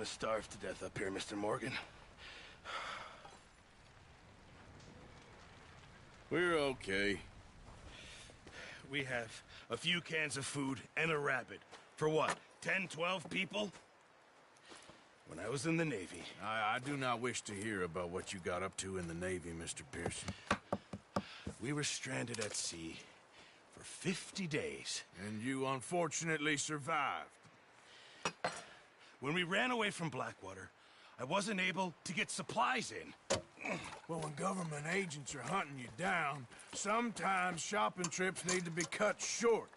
gonna starve to death up here, Mr. Morgan. We're okay. We have a few cans of food and a rabbit. For what, 10, 12 people? When I was in the Navy... I do not wish to hear about what you got up to in the Navy, Mr. Pearson. We were stranded at sea for 50 days. And you unfortunately survived. When we ran away from Blackwater, I wasn't able to get supplies in. Well, when government agents are hunting you down, sometimes shopping trips need to be cut short.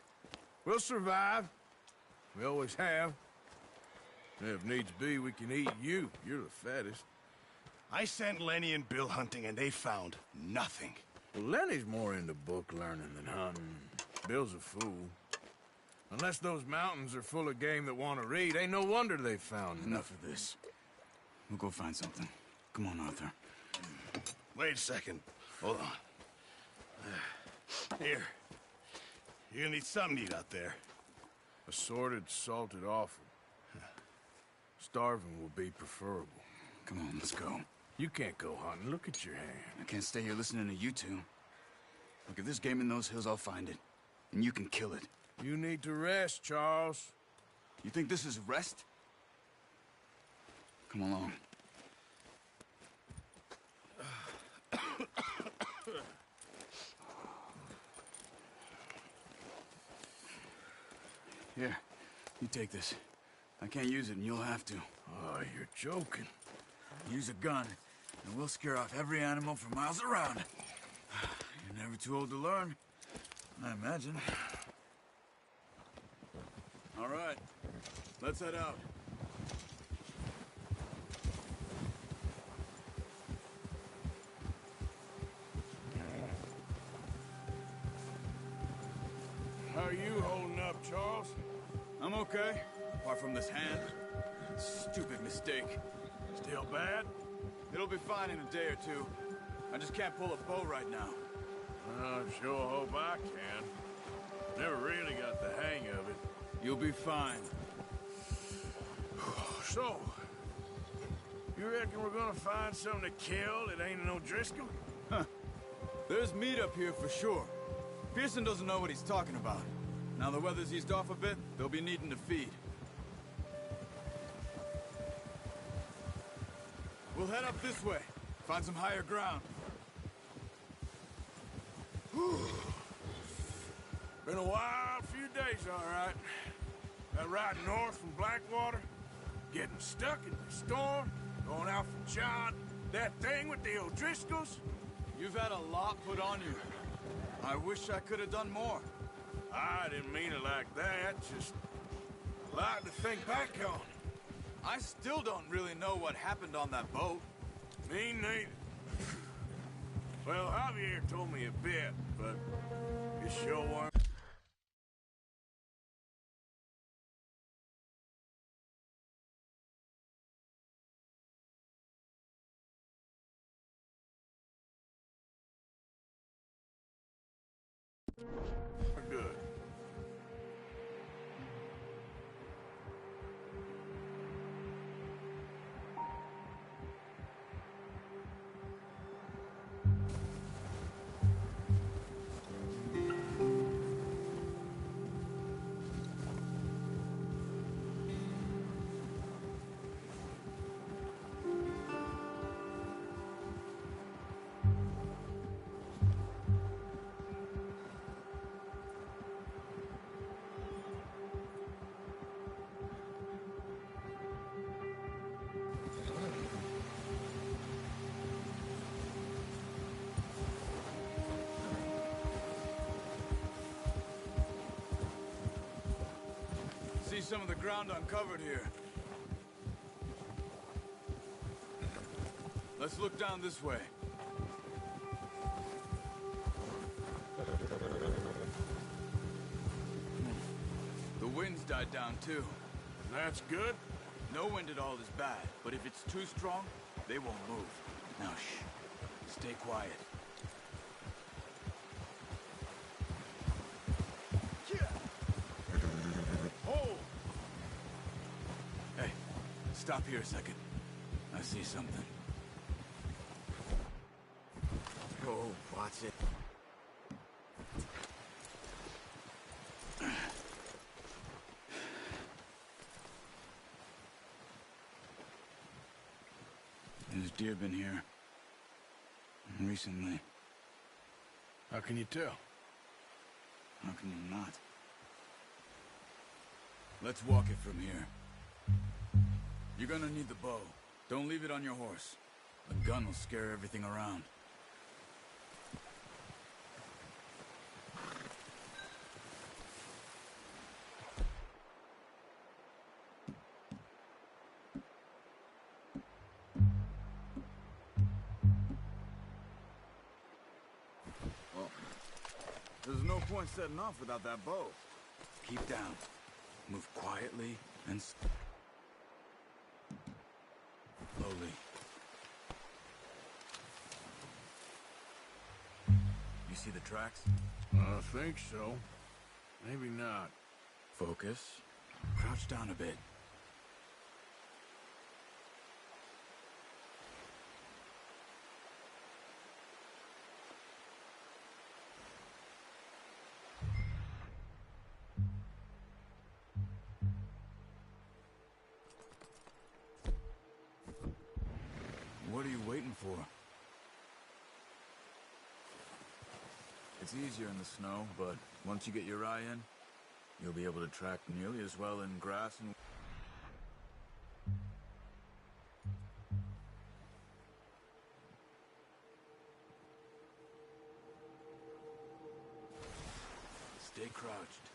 We'll survive. We always have. If needs be, we can eat you. You're the fattest. I sent Lenny and Bill hunting, and they found nothing. Well, Lenny's more into book learning than hunting. Bill's a fool. Unless those mountains are full of game that want to read, ain't no wonder they found Enough of this. We'll go find something. Come on, Arthur. Wait a second. Hold on. Here. You're gonna need something to eat out there. Assorted, salted offal. Starving will be preferable. Come on, let's go. You can't go hunting. Look at your hand. I can't stay here listening to you two. Look, if there's game in those hills, I'll find it. And you can kill it. You need to rest, Charles. You think this is rest? Come along. Here, you take this. I can't use it, and you'll have to. Oh, you're joking. Use a gun, and we'll scare off every animal for miles around. You're never too old to learn, I imagine. All right, let's head out. How are you holding up, Charles? I'm okay, apart from this hand. Stupid mistake. Still bad? It'll be fine in a day or two. I just can't pull a bow right now. I sure hope I can. Never really got the hang of it. You'll be fine. So, you reckon we're gonna find something to kill that ain't no Driscoll? Huh. There's meat up here for sure. Pearson doesn't know what he's talking about. Now the weather's eased off a bit, they'll be needing to feed. We'll head up this way. Find some higher ground. Been a wild few days, all right. That ride north from Blackwater, getting stuck in the storm, going out for John, that thing with the O'Driscolls. You've had a lot put on you. I wish I could have done more. I didn't mean it like that, just a lot to think back on. I still don't really know what happened on that boat. Me neither. Well, Javier told me a bit, but it sure weren't. Good. See some of the ground uncovered here. Let's look down this way. The wind's died down too. That's good. No wind at all is bad, but if it's too strong, they won't move. Now shh. Stay quiet. Stop here a second. I see something. Oh, watch it. There's deer been here. Recently. How can you tell? How can you not? Let's walk it from here. You're gonna need the bow. Don't leave it on your horse. The gun will scare everything around. Well, there's no point setting off without that bow. Keep down. Move quietly and slowly. You see the tracks? I think so. Maybe not. Focus. Crouch down a bit. What are you waiting for? It's easier in the snow, but once you get your eye in, you'll be able to track nearly as well in grass and... Stay crouched.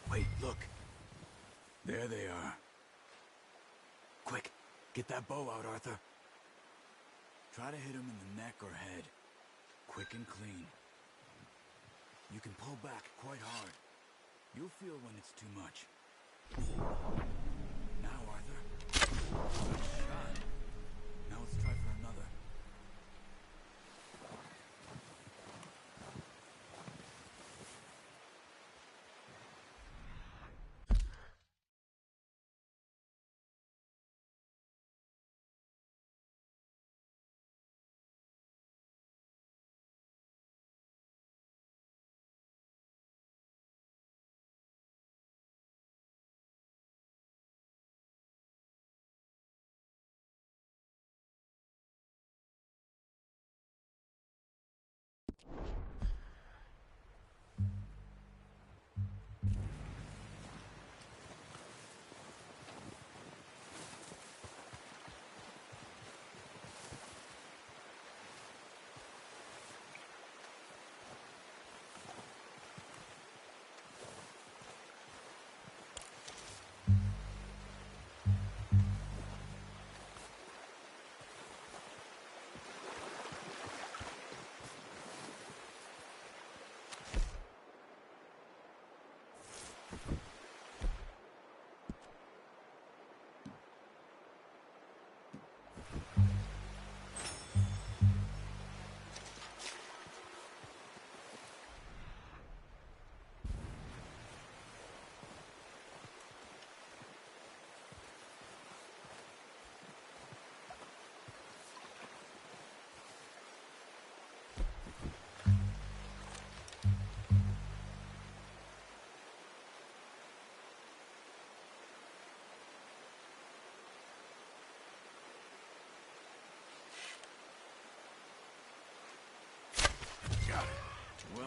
Wait, look. There they are. Quick, get that bow out, Arthur. Try to hit him in the neck or head. Quick and clean. You can pull back quite hard. You'll feel when it's too much. Now, Arthur. Good shot. Now let's try for another.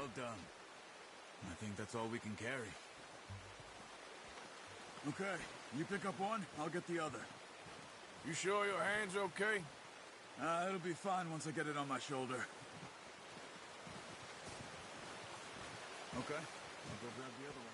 Well done. I think that's all we can carry. Okay, you pick up one, I'll get the other. You sure your hand's okay? It'll be fine once I get it on my shoulder. Okay, I'll go grab the other one.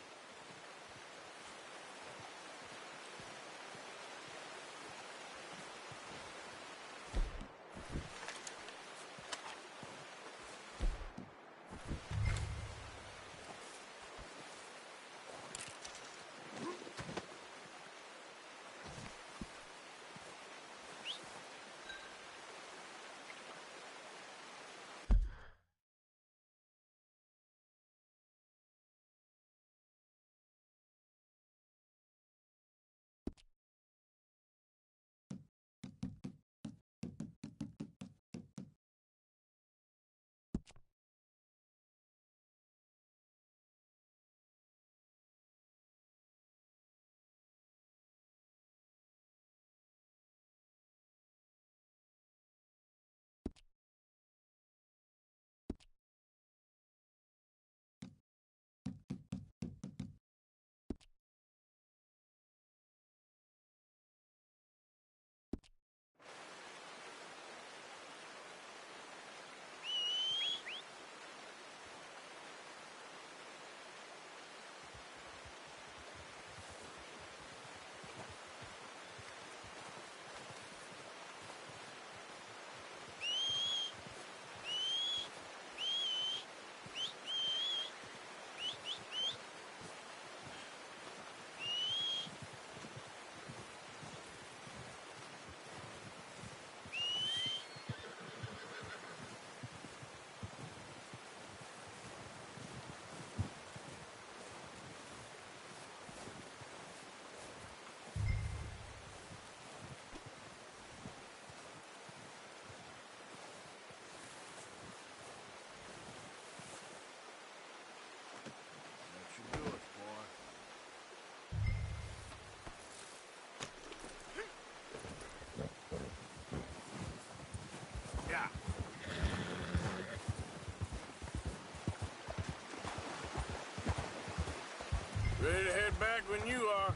Ready to head back when you are.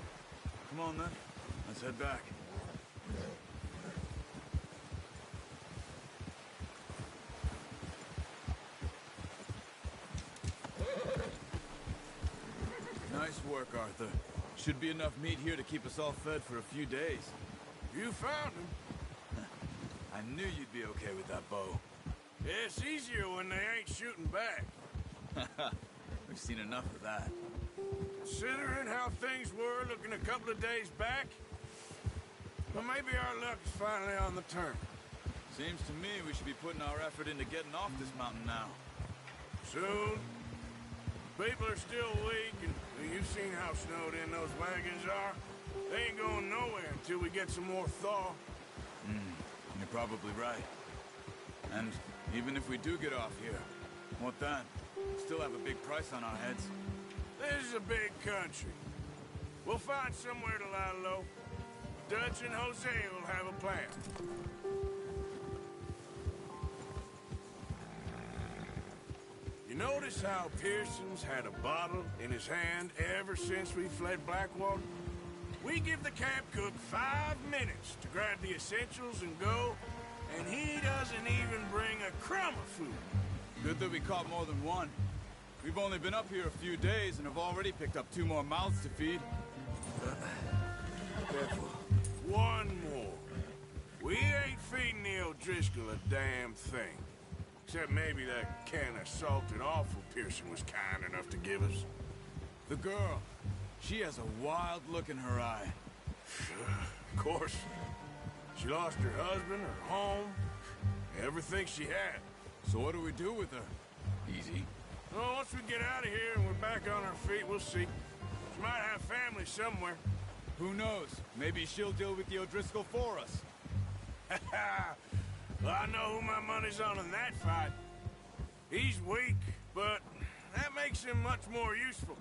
Come on, then. Let's head back. Nice work, Arthur. Should be enough meat here to keep us all fed for a few days. You found him. I knew you'd be okay with that bow. Yeah, it's easier when they ain't shooting back. We've seen enough of that. Considering how things were looking a couple of days back, well, maybe our luck's finally on the turn. Seems to me we should be putting our effort into getting off this mountain now. Soon. People are still weak, and you've seen how snowed in those wagons are. They ain't going nowhere until we get some more thaw. You're probably right. And even if we do get off here, what then? Still have a big price on our heads. This is a big country. We'll find somewhere to lie low. Dutch and Jose will have a plan. You notice how Pearson's had a bottle in his hand ever since we fled Blackwater? We give the camp cook 5 minutes to grab the essentials and go, and he doesn't even bring a crumb of food. Good that we caught more than one. We've only been up here a few days and have already picked up 2 more mouths to feed. Careful. One more. We ain't feeding the O'Driscoll a damn thing. Except maybe that can of salted offal Pearson was kind enough to give us. The girl. She has a wild look in her eye. Of course. She lost her husband, her home, everything she had. So what do we do with her? Easy. Well, once we get out of here and we're back on our feet, we'll see. She might have family somewhere. Who knows? Maybe she'll deal with the O'Driscoll for us. Well, I know who my money's on in that fight. He's weak, but that makes him much more useful.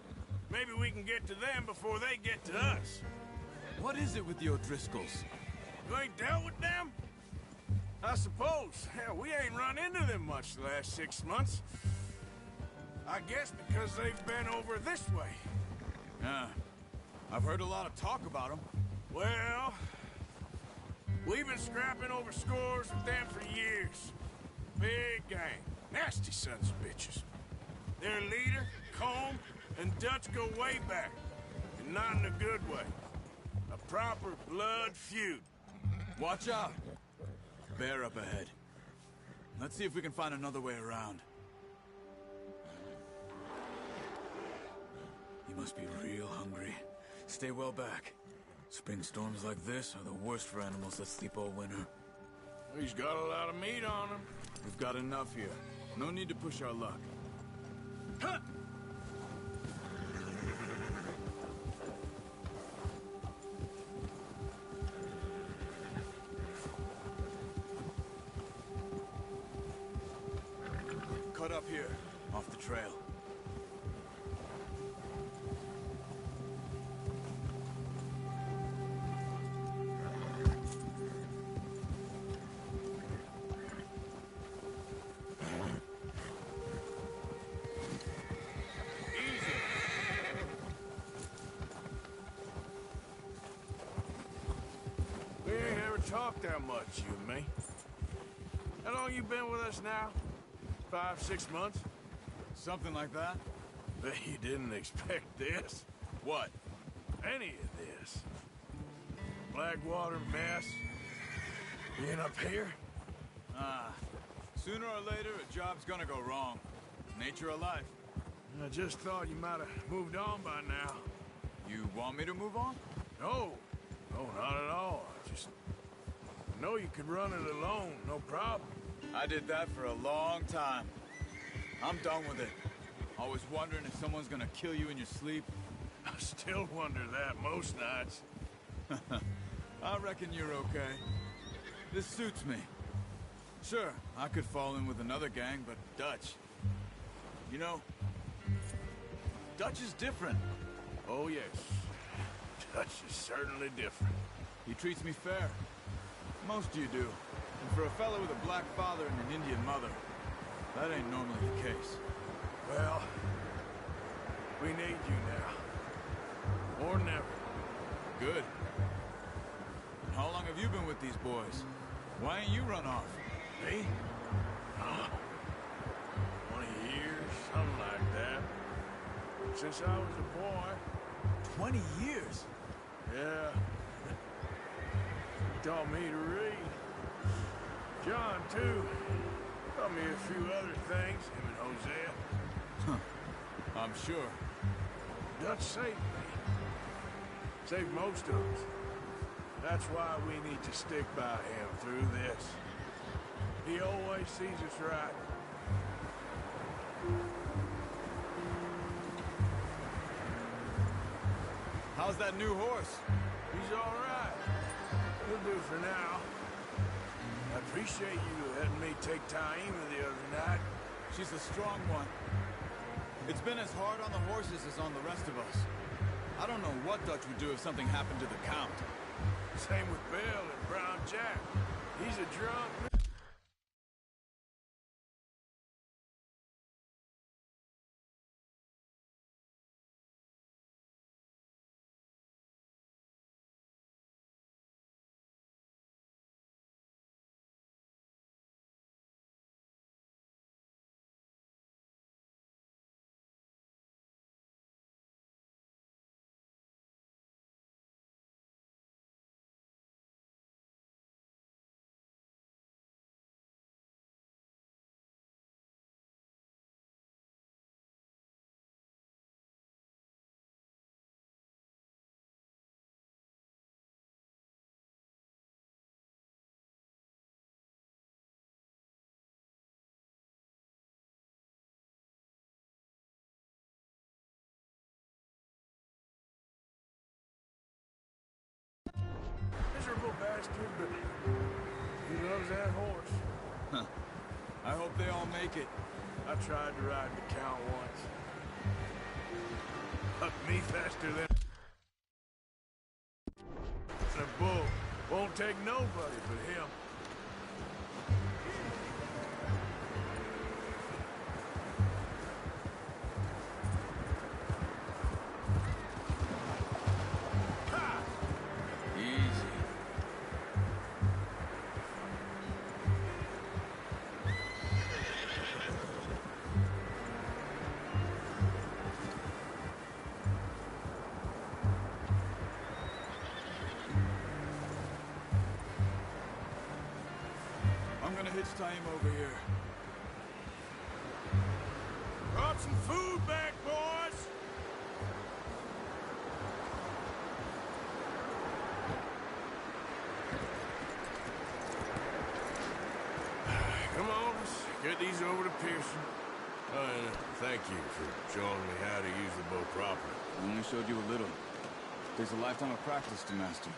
Maybe we can get to them before they get to us. What is it with the O'Driscolls? You ain't dealt with them? I suppose. Hell, we ain't run into them much the last 6 months. I guess because they've been over this way. Yeah. I've heard a lot of talk about them. Well, we've been scrapping over scores with them for years. Big gang. Nasty sons of bitches. Their leader, Combe, and Dutch go way back. And not in a good way. A proper blood feud. Watch out! Bear up ahead. Let's see if we can find another way around. You must be real hungry. Stay well back. Spring storms like this are the worst for animals that sleep all winter. He's got a lot of meat on him. We've got enough here. No need to push our luck. Huh! Cut up here, off the trail. We ain't ever talked that much, you and me. How long you been with us now? 5, 6 months? Something like that? Bet you didn't expect this. What? Any of this. Blackwater mess. Being up here? Sooner or later, a job's gonna go wrong. Nature of life. I just thought you might have moved on by now. You want me to move on? No. No, not at all. I know you could run it alone, no problem. I did that for a long time. I'm done with it. Always wondering if someone's gonna kill you in your sleep. I still wonder that most nights. I reckon you're okay. This suits me. Sure, I could fall in with another gang, but Dutch... You know, Dutch is different. Oh, yes. Dutch is certainly different. He treats me fair. Most of you do. And for a fellow with a black father and an Indian mother, that ain't normally the case. Well, we need you now. More than ever. Good. And how long have you been with these boys? Why ain't you run off? Me? Oh, 20 years, something like that. Since I was a boy. 20 years? Yeah. Taught me to read. John, too. Taught me a few other things, him and Hosea. I'm sure. Dutch saved me. Saved most of us. That's why we need to stick by him through this. He always sees us right. How's that new horse? He's all right. He'll do for now. I appreciate you letting me take Taima the other night. She's a strong one. It's been as hard on the horses as on the rest of us. I don't know what Dutch would do if something happened to the Count. Same with Bill and Brown Jack. He's a drunk. Miserable bastard, but he loves that horse. I hope they all make it. I tried to ride the Count once. Hucked me faster than a bull. Won't take nobody but him. a hitch tie him over here. Brought some food back, boys! Come on, let's get these over to Pearson. And thank you for showing me how to use the bow properly. I only showed you a little. Takes a lifetime of practice to master.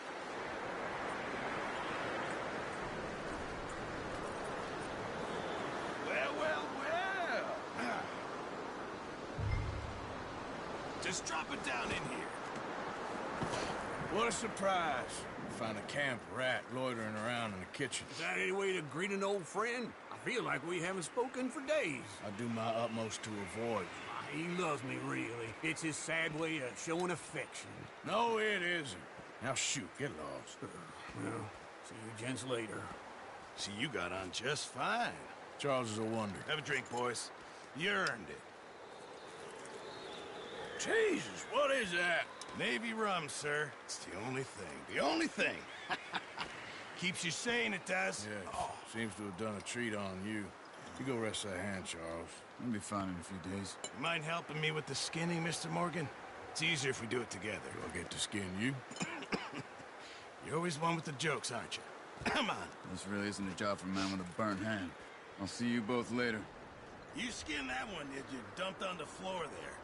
Well. Just drop it down in here. What a surprise. Find a camp rat loitering around in the kitchen. Is that any way to greet an old friend? I feel like we haven't spoken for days. I do my utmost to avoid. He loves me, really. It's his sad way of showing affection. No, it isn't. Now shoot, get lost. Well, see you gents later. See, you got on just fine. Charles is a wonder. Have a drink, boys. You earned it. Jesus, what is that? Navy rum, sir. It's the only thing. The only thing. Keeps you sane, it does. Yeah, seems to have done a treat on you. You go rest that hand, Charles. I'll be fine in a few days. You mind helping me with the skinning, Mr. Morgan? It's easier if we do it together. Do I get to skin you? You're always one with the jokes, aren't you? Come on. This really isn't a job for a man with a burnt hand. I'll see you both later. You skinned that one, did you? Dumped on the floor there.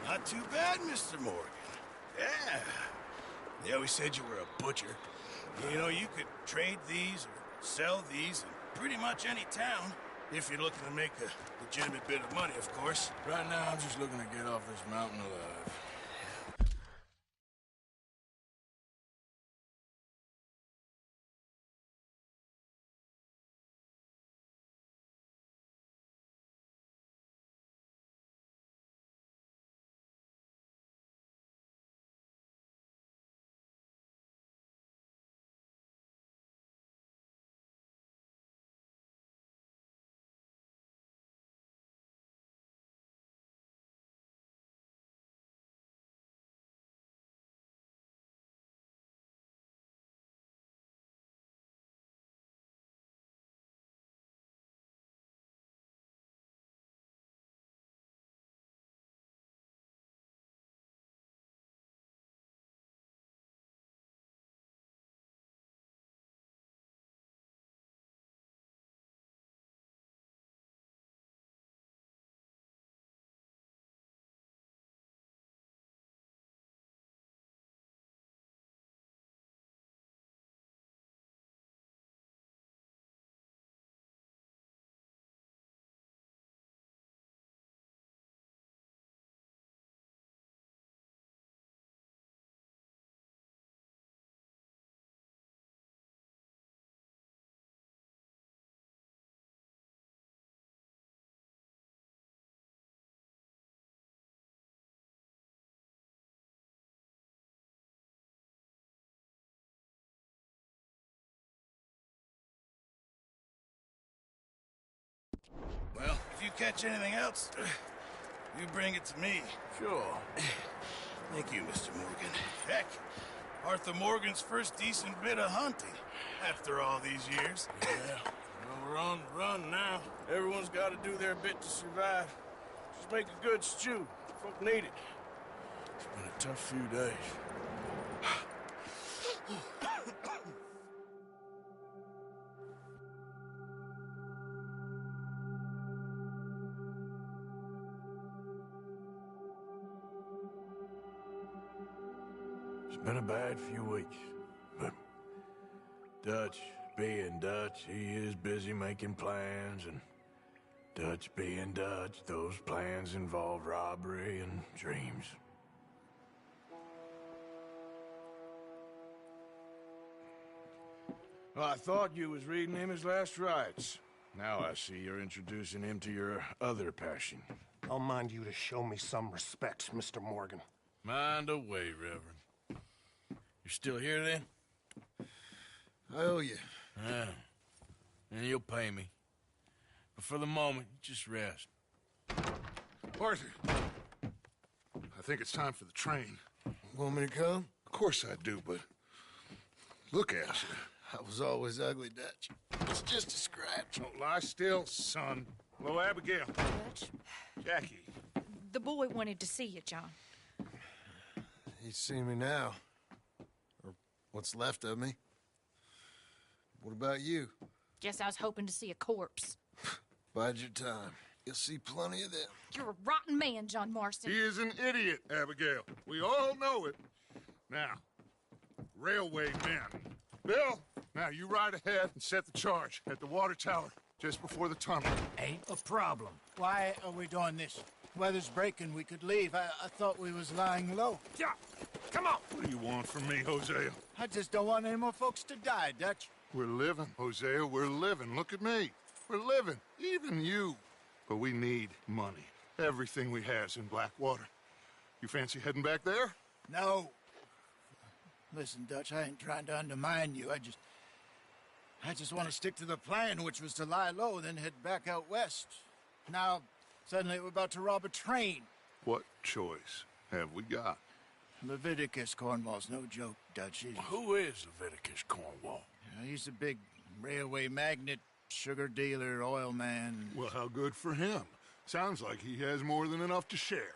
Not too bad, Mr. Morgan. Yeah. They always said you were a butcher. You know, you could trade these or sell these in pretty much any town, if you're looking to make a legitimate bit of money, of course. Right now, I'm just looking to get off this mountain alive. Well, if you catch anything else, you bring it to me. Sure. Thank you, Mr. Morgan. Heck, Arthur Morgan's first decent bit of hunting after all these years. Yeah. Well, run now. Everyone's got to do their bit to survive. Just make a good stew. Folk need it. It's been a tough few days. It's been a bad few weeks, but Dutch being Dutch, he is busy making plans, and Dutch being Dutch, those plans involve robbery and dreams. Well, I thought you was reading him his last rites. Now I see you're introducing him to your other passion. I'll mind you to show me some respect, Mr. Morgan. Mind away, Reverend. You're still here, then? I owe you. Yeah. And you'll pay me. But for the moment, just rest. Arthur, I think it's time for the train. Want me to come? Of course I do, but look at you. I was always ugly, Dutch. It's just a scratch. Don't lie still, son. Hello, Abigail. Dutch, Jackie. the boy wanted to see you, John. He's seen me now. Or what's left of me. What about you? Guess I was hoping to see a corpse. Bide your time. You'll see plenty of them. You're a rotten man, John Marston. He is an idiot, Abigail. We all know it. Now, railway men. Bill, now you ride ahead and set the charge at the water tower just before the tunnel. Ain't a problem. Why are we doing this? Weather's breaking, we could leave. I thought we was lying low. Yeah, come on. What do you want from me, Hosea? I just don't want any more folks to die, Dutch. We're living, Hosea, we're living. Look at me. We're living, even you. But we need money. Everything we have's in Blackwater. You fancy heading back there? No. Listen, Dutch, I ain't trying to undermine you. I just want to stick to the plan, which was to lie low, then head back out west. Now, suddenly we're about to rob a train. What choice have we got? Leviticus Cornwall's no joke, Dutch. Who is Leviticus Cornwall? He's a big railway magnate, sugar dealer, oil man. Well, how good for him. Sounds like he has more than enough to share.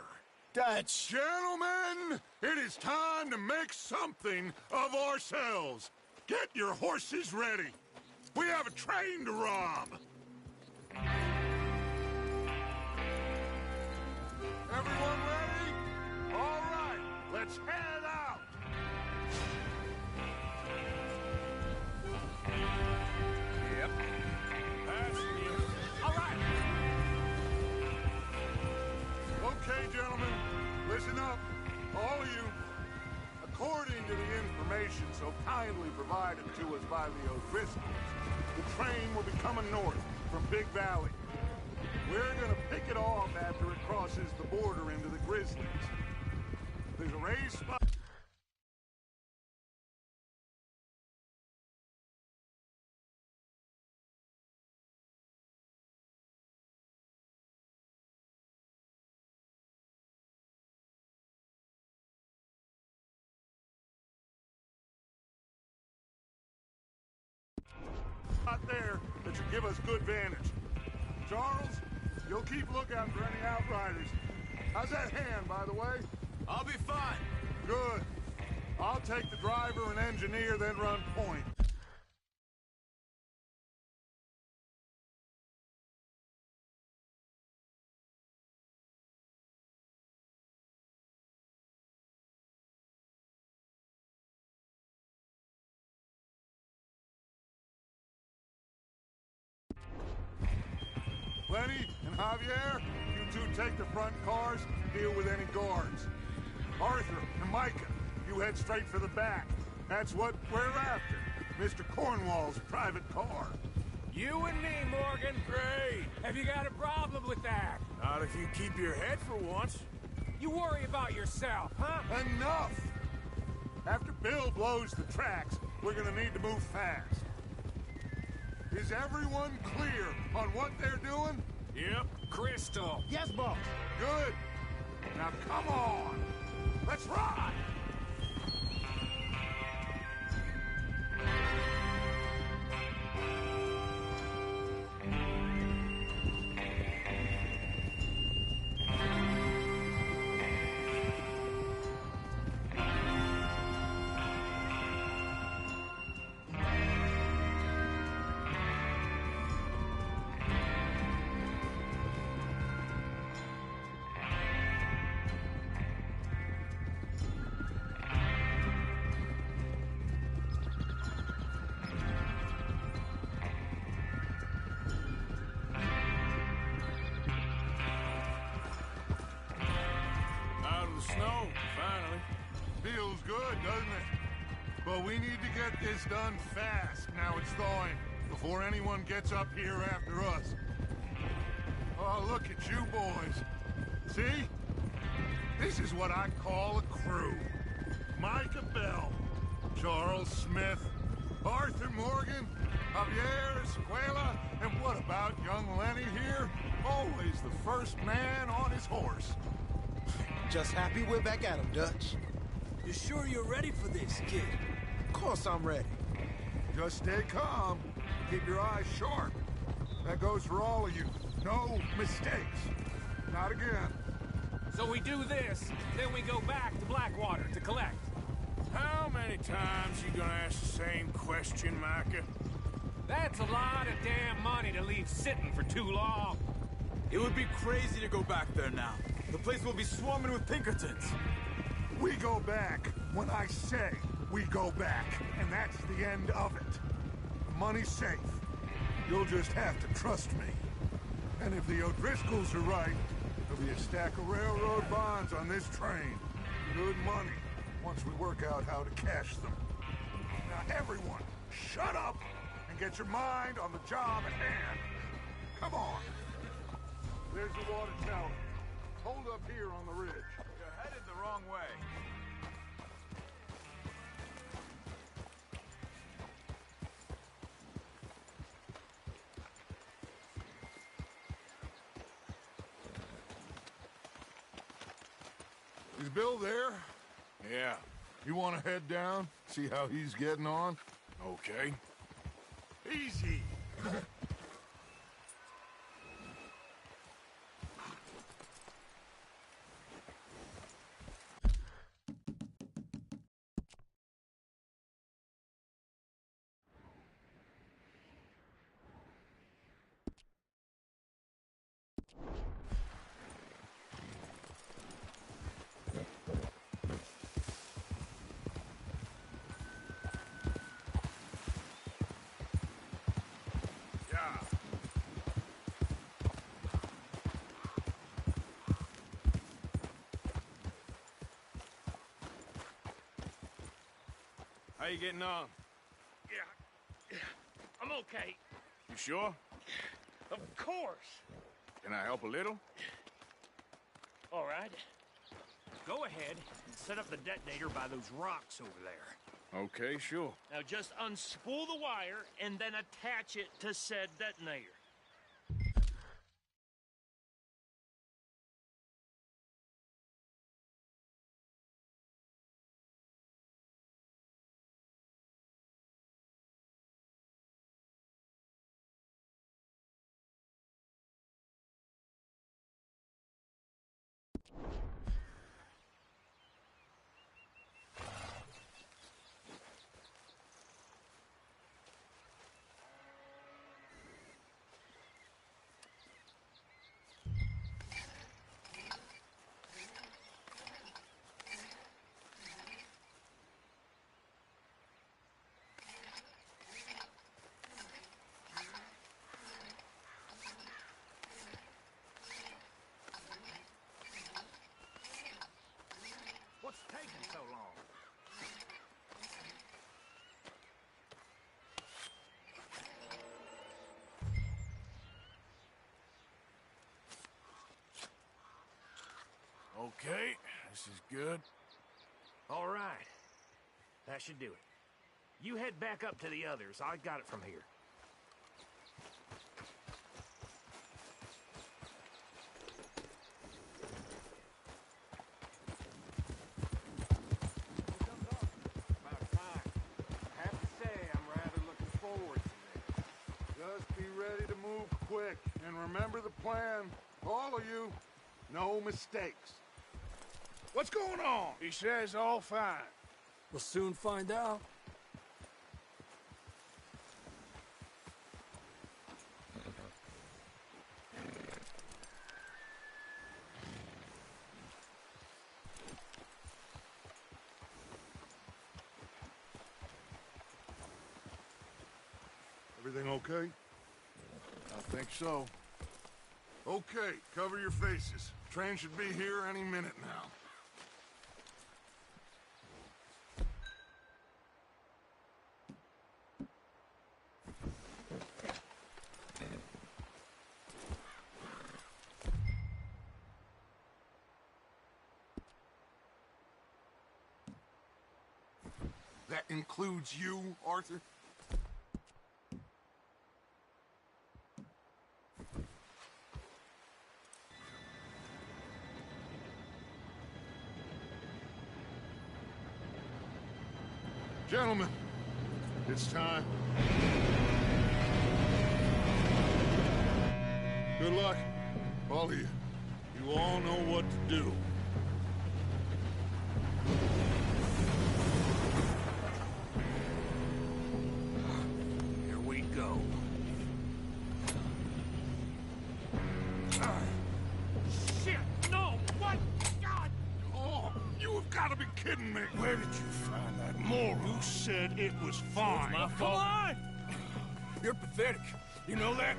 Dutch! Gentlemen, it is time to make something of ourselves. Get your horses ready. We have a train to rob. Everyone ready? All right, let's head out. Yep. All right. Okay, gentlemen, listen up, all of you. According to the information so kindly provided to us by the O'Driscolls, the train will be coming north from Big Valley. We're gonna pick it off after it crosses the border into the Grizzlies. There's a raised spot. Out there that should give us good vantage. Charles, you'll keep lookout for any outriders. How's that hand, by the way? I'll be fine. Good. I'll take the driver and engineer, then run point. Lenny and Javier, you two take the front cars, deal with any guards. Arthur and Micah, you head straight for the back. That's what we're after. Mr. Cornwall's private car. You and me, Morgan. Great. Have you got a problem with that? Not if you keep your head for once. You worry about yourself, huh? Enough! After Bill blows the tracks, we're gonna need to move fast. Is everyone clear on what they're doing? Yep. Crystal. Yes, boss. Good. Now come on. Let's ride! Snow, finally. Feels good, doesn't it? But we need to get this done fast, now it's thawing, before anyone gets up here after us. Oh, look at you boys. See? This is what I call a crew. Micah Bell, Charles Smith, Arthur Morgan, Javier Escuela, and what about young Lenny here? Always the first man on his horse. Just happy we're back at him, Dutch. You sure you're ready for this, kid? Of course I'm ready. Just stay calm. Keep your eyes sharp. That goes for all of you. No mistakes. Not again. So we do this, then we go back to Blackwater to collect. How many times you gonna ask the same question, Micah? That's a lot of damn money to leave sitting for too long. It would be crazy to go back there now. The place will be swarming with Pinkertons. We go back when I say we go back, and that's the end of it. The money's safe. You'll just have to trust me. And if the O'Driscolls are right, there'll be a stack of railroad bonds on this train. Good money, once we work out how to cash them. Now everyone, shut up and get your mind on the job at hand. Come on. There's the water tower. Hold up here on the ridge. You're headed the wrong way. Is Bill there? Yeah, You want to head down? See how he's getting on? okay. Easy. Yeah. How you getting on? Yeah, I'm okay. You sure? Of course. Can I help a little? All right. Go ahead and set up the detonator by those rocks over there. Okay, sure. Now just unspool the wire and then attach it to said detonator. What's taking so long? Okay, this is good. All right. That should do it. You head back up to the others. I got it from here. About time. I have to say, I'm rather looking forward to this. Just be ready to move quick. And remember the plan. All of you, no mistakes. What's going on? He says all fine. We'll soon find out. Everything okay? I think so. Okay, cover your faces. Train should be here any minute now. That includes you, Arthur? Gentlemen, it's time. Good luck, all of you. You all know what to do. Here we go. Shit! No! What? God! Oh, you have got to be kidding me. Where did you find that moron? You said it was fine. My Come fault. on! You're pathetic. You know that?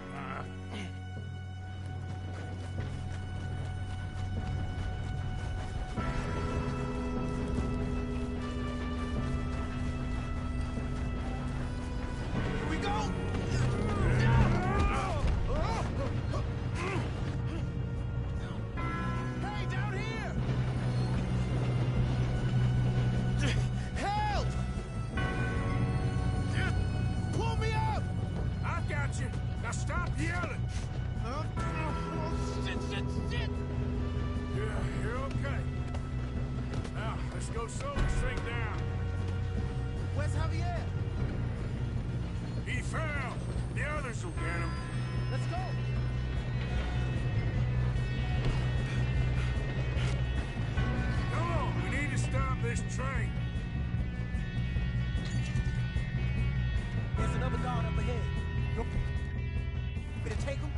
Here we go! Hey, down here! Help! Pull me up! I got you. Now stop yelling. Shit! Yeah, you're okay. Now, let's go slow this thing down. Where's Javier? He fell. The others will get him. Let's go! Come on, we need to stop this train. There's another guard up ahead. Go. Better take him.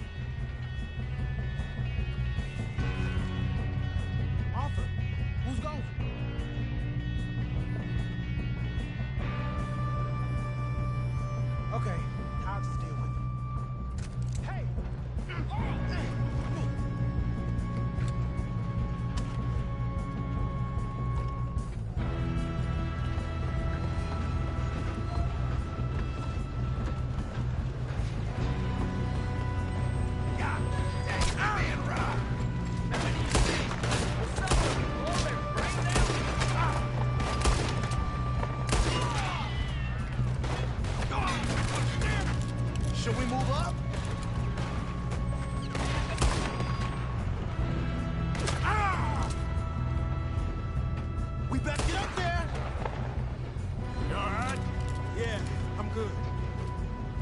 Arthur, who's going? Okay, I'll just deal with it. Hey! Should we move up? We best get up there! You all right? Yeah, I'm good.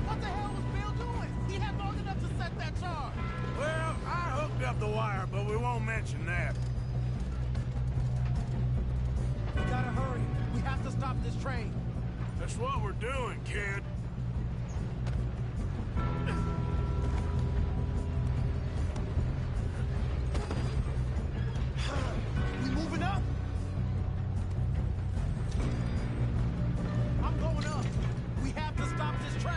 What the hell was Bill doing? He had long enough to set that charge. Well, I hooked up the wire, but we won't mention that. We gotta hurry. We have to stop this train. That's what we're doing, kid. We moving up? I'm going up. We have to stop this train.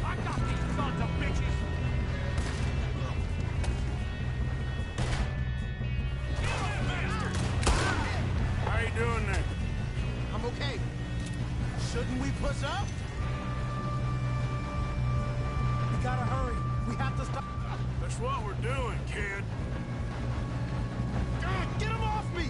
I got these sons of bitches! How you doing there? I'm okay. Shouldn't we push up? We gotta hurry. We have to stop. That's what we're doing, kid. Get him off me!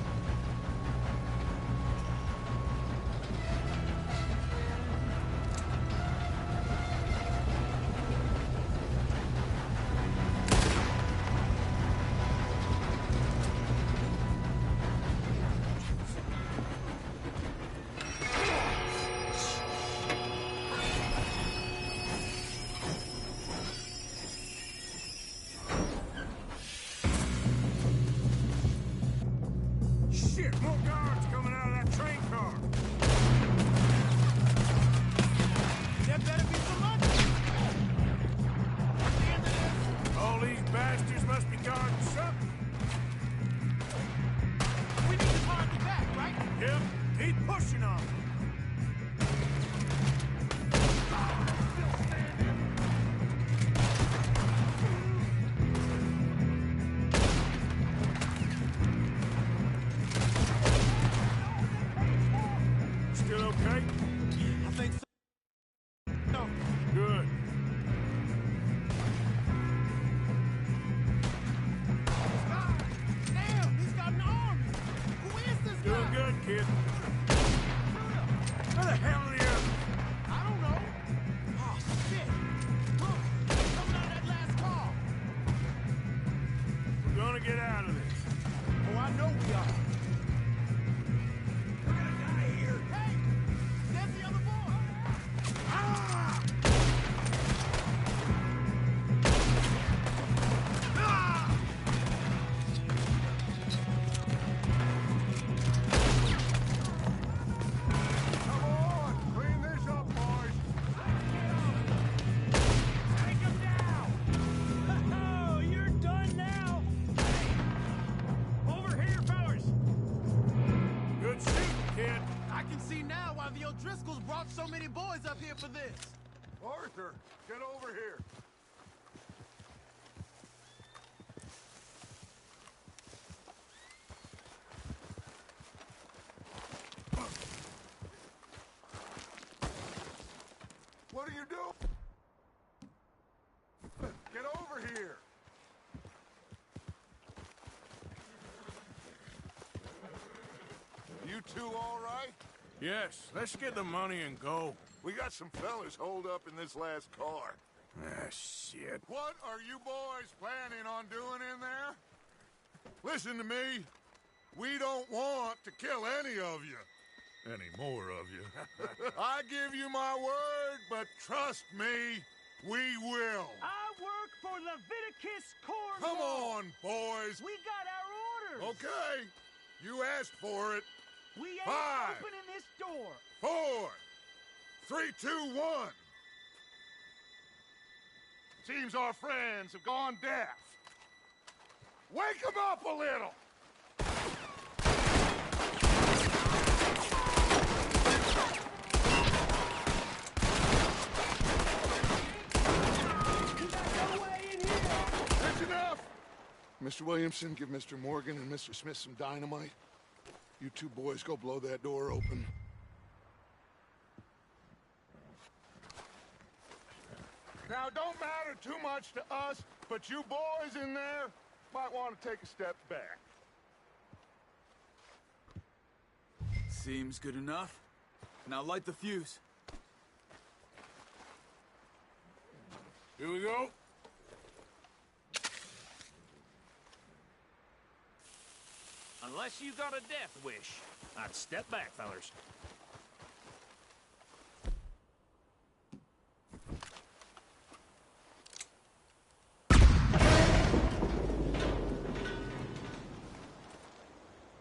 Shit, more guards coming out of that train car. There better be some money. At the end of this, All these bastards must be guarding something. we need to target back, right? Yep, keep pushing on. Still okay? I think so. No. Good. Damn, he's got an army. Who is this guy? Doing good, kid. Where the hell are the others? I don't know. Oh, shit. Look, gonna get out of this. Oh, I know we are. We're gonna die here. Hey! There's the other boy! Ah! Ah! Come on, clean this up, boys. Take him down! Oh, you're done now! Over here, fellas! Good shooting, kid. I can see now why the O'Driscolls brought so many boys up here for this. Arthur, get over here. What are you doing? Get over here. You two all right? Yes, let's get the money and go. We got some fellas holed up in this last car. Ah, shit. What are you boys planning on doing in there? Listen to me. We don't want to kill any of you. Any more of you. I give you my word, but trust me, we will. I work for Leviticus Corps. Come on, boys. We got our orders. Okay. You asked for it. We ain't 5, opening this door. 4, 3, 2, 1. Seems our friends have gone deaf. Wake them up a little. That's enough. Mr. Williamson, give Mr. Morgan and Mr. Smith some dynamite. You two boys go blow that door open. Now, it don't matter too much to us, but you boys in there might want to take a step back. Seems good enough. Now light the fuse. Here we go. Unless you got a death wish, I'd step back, fellers.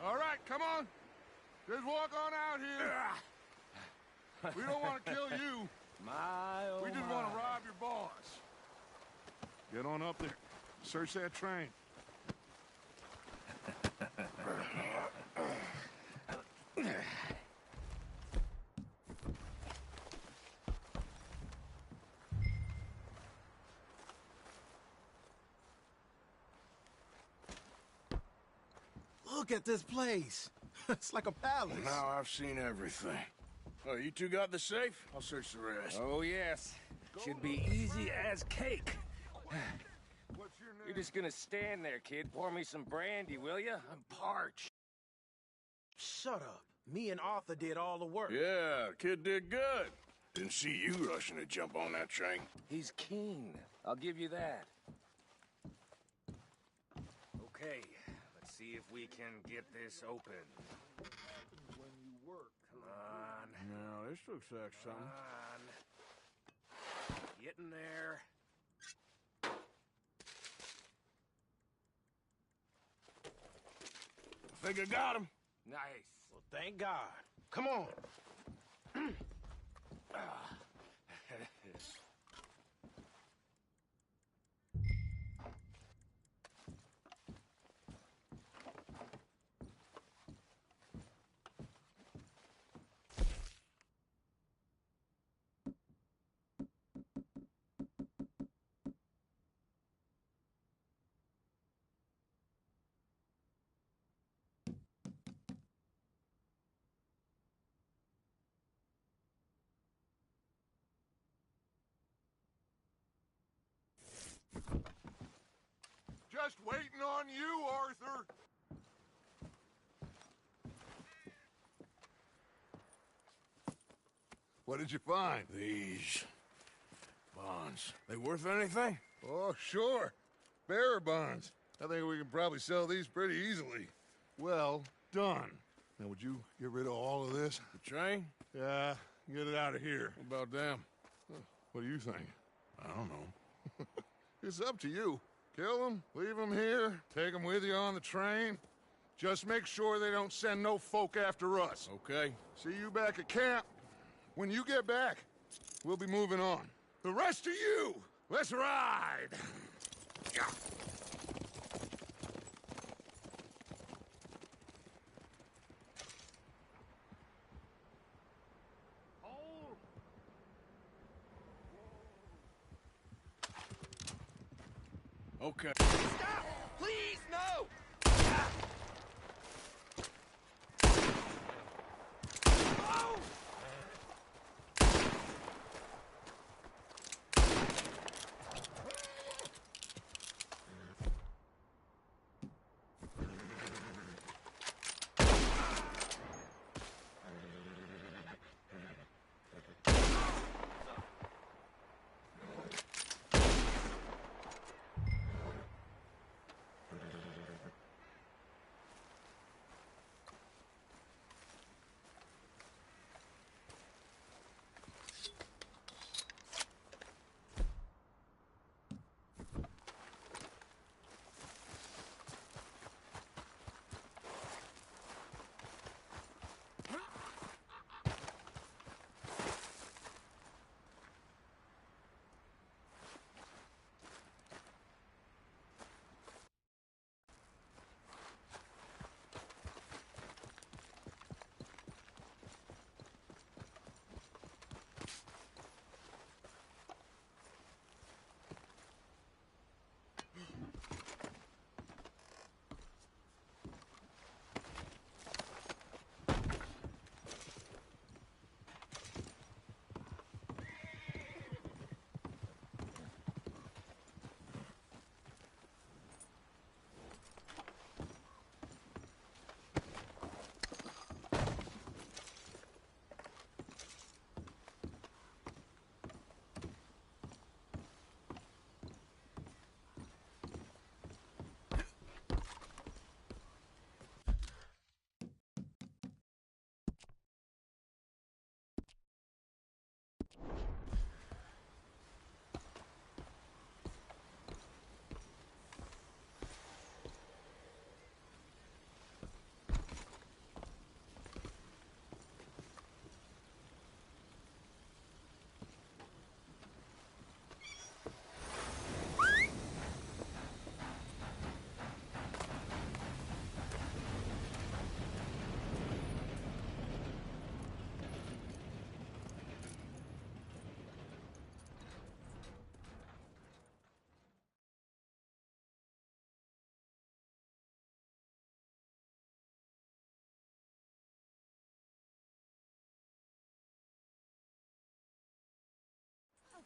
All right, come on. Just walk on out here. We don't want to kill you. We just want to rob your boss. Get on up there. Search that train. Look at this place. It's like a palace. Now I've seen everything. Oh, you two got the safe? I'll search the rest. Oh, yes. Should be easy as cake. What's your name? You're just gonna stand there, kid. Pour me some brandy, will you? I'm parched. Shut up. Me and Arthur did all the work. Yeah, kid did good. Didn't see you rushing to jump on that train. He's keen. I'll give you that. Okay, let's see if we can get this open. When you work. Come on. No, this looks like Come something. on. Get in there. I think I got him. Nice. Well, thank God. Come on. Just waiting on you, Arthur. What did you find? These bonds. They worth anything? Oh, sure. Bearer bonds. I think we can probably sell these pretty easily. Well done. Now, would you get rid of all of this? The train? Yeah, get it out of here. What about them? What do you think? I don't know. It's up to you. Kill them, leave them here, take them with you on the train. Just make sure they don't send no folk after us. Okay. See you back at camp. When you get back, we'll be moving on. The rest of you, let's ride! Yeah. Okay. Stop! Please, no! Oh!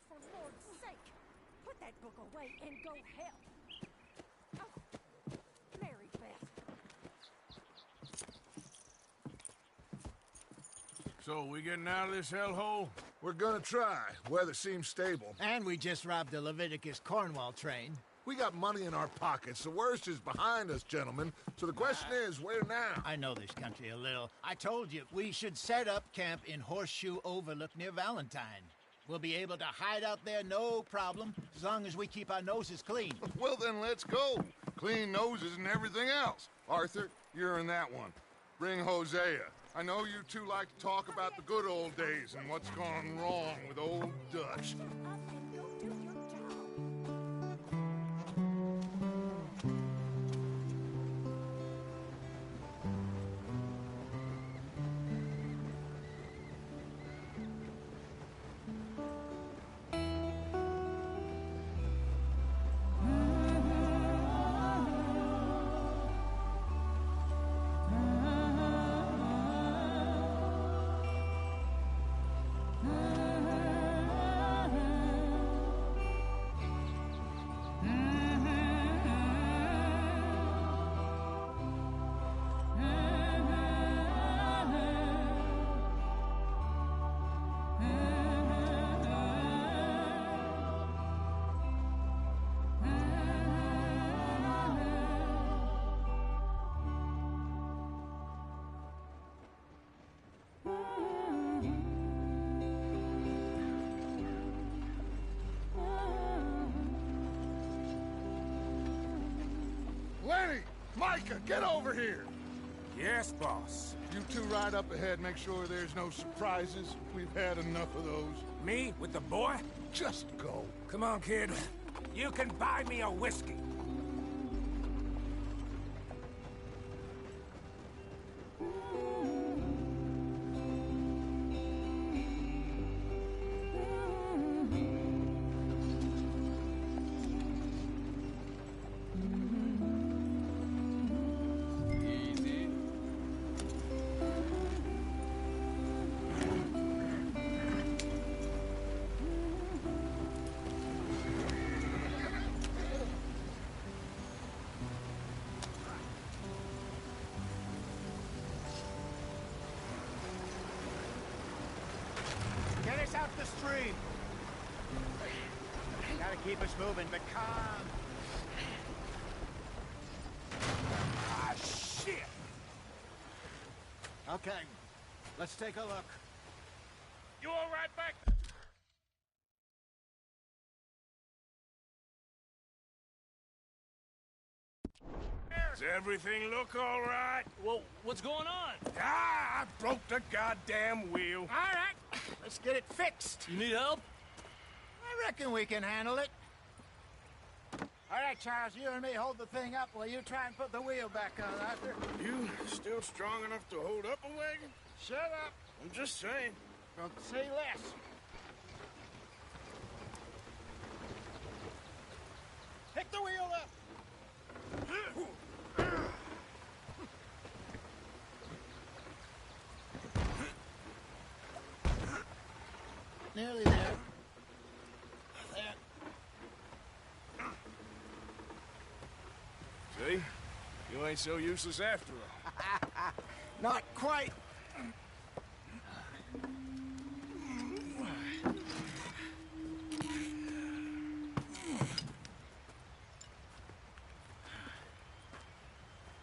For Lord's sake, put that book away and go help. Oh, Mary Beth. So, we getting out of this hellhole? We're gonna try. Weather seems stable. And we just robbed the Leviticus Cornwall train. We got money in our pockets. The worst is behind us, gentlemen. So the question is, where now? I know this country a little. I told you, we should set up camp in Horseshoe Overlook near Valentine. We'll be able to hide out there, no problem, as long as we keep our noses clean. Well, then let's go. Clean noses and everything else. Arthur, you're in that one. Bring Hosea. I know you two like to talk about the good old days and what's gone wrong with old Dutch. Micah, get over here! Yes, boss. You two ride up ahead, make sure there's no surprises. We've had enough of those. Me with the boy? Just go. Come on, kid. You can buy me a whiskey. Get us out the stream. Gotta keep us moving, but calm. Ah, shit! Okay, let's take a look. You all right back? Does everything look all right? Well, what's going on? Ah, I broke the goddamn wheel. All right, let's get it fixed. You need help? I reckon we can handle it. All right, Charles, you and me hold the thing up while you try and put the wheel back on, Arthur. You still strong enough to hold up a wagon? Shut up. I'm just saying. Don't say less. Pick the wheel up. Nearly there. There. See? You ain't so useless after all. Not quite.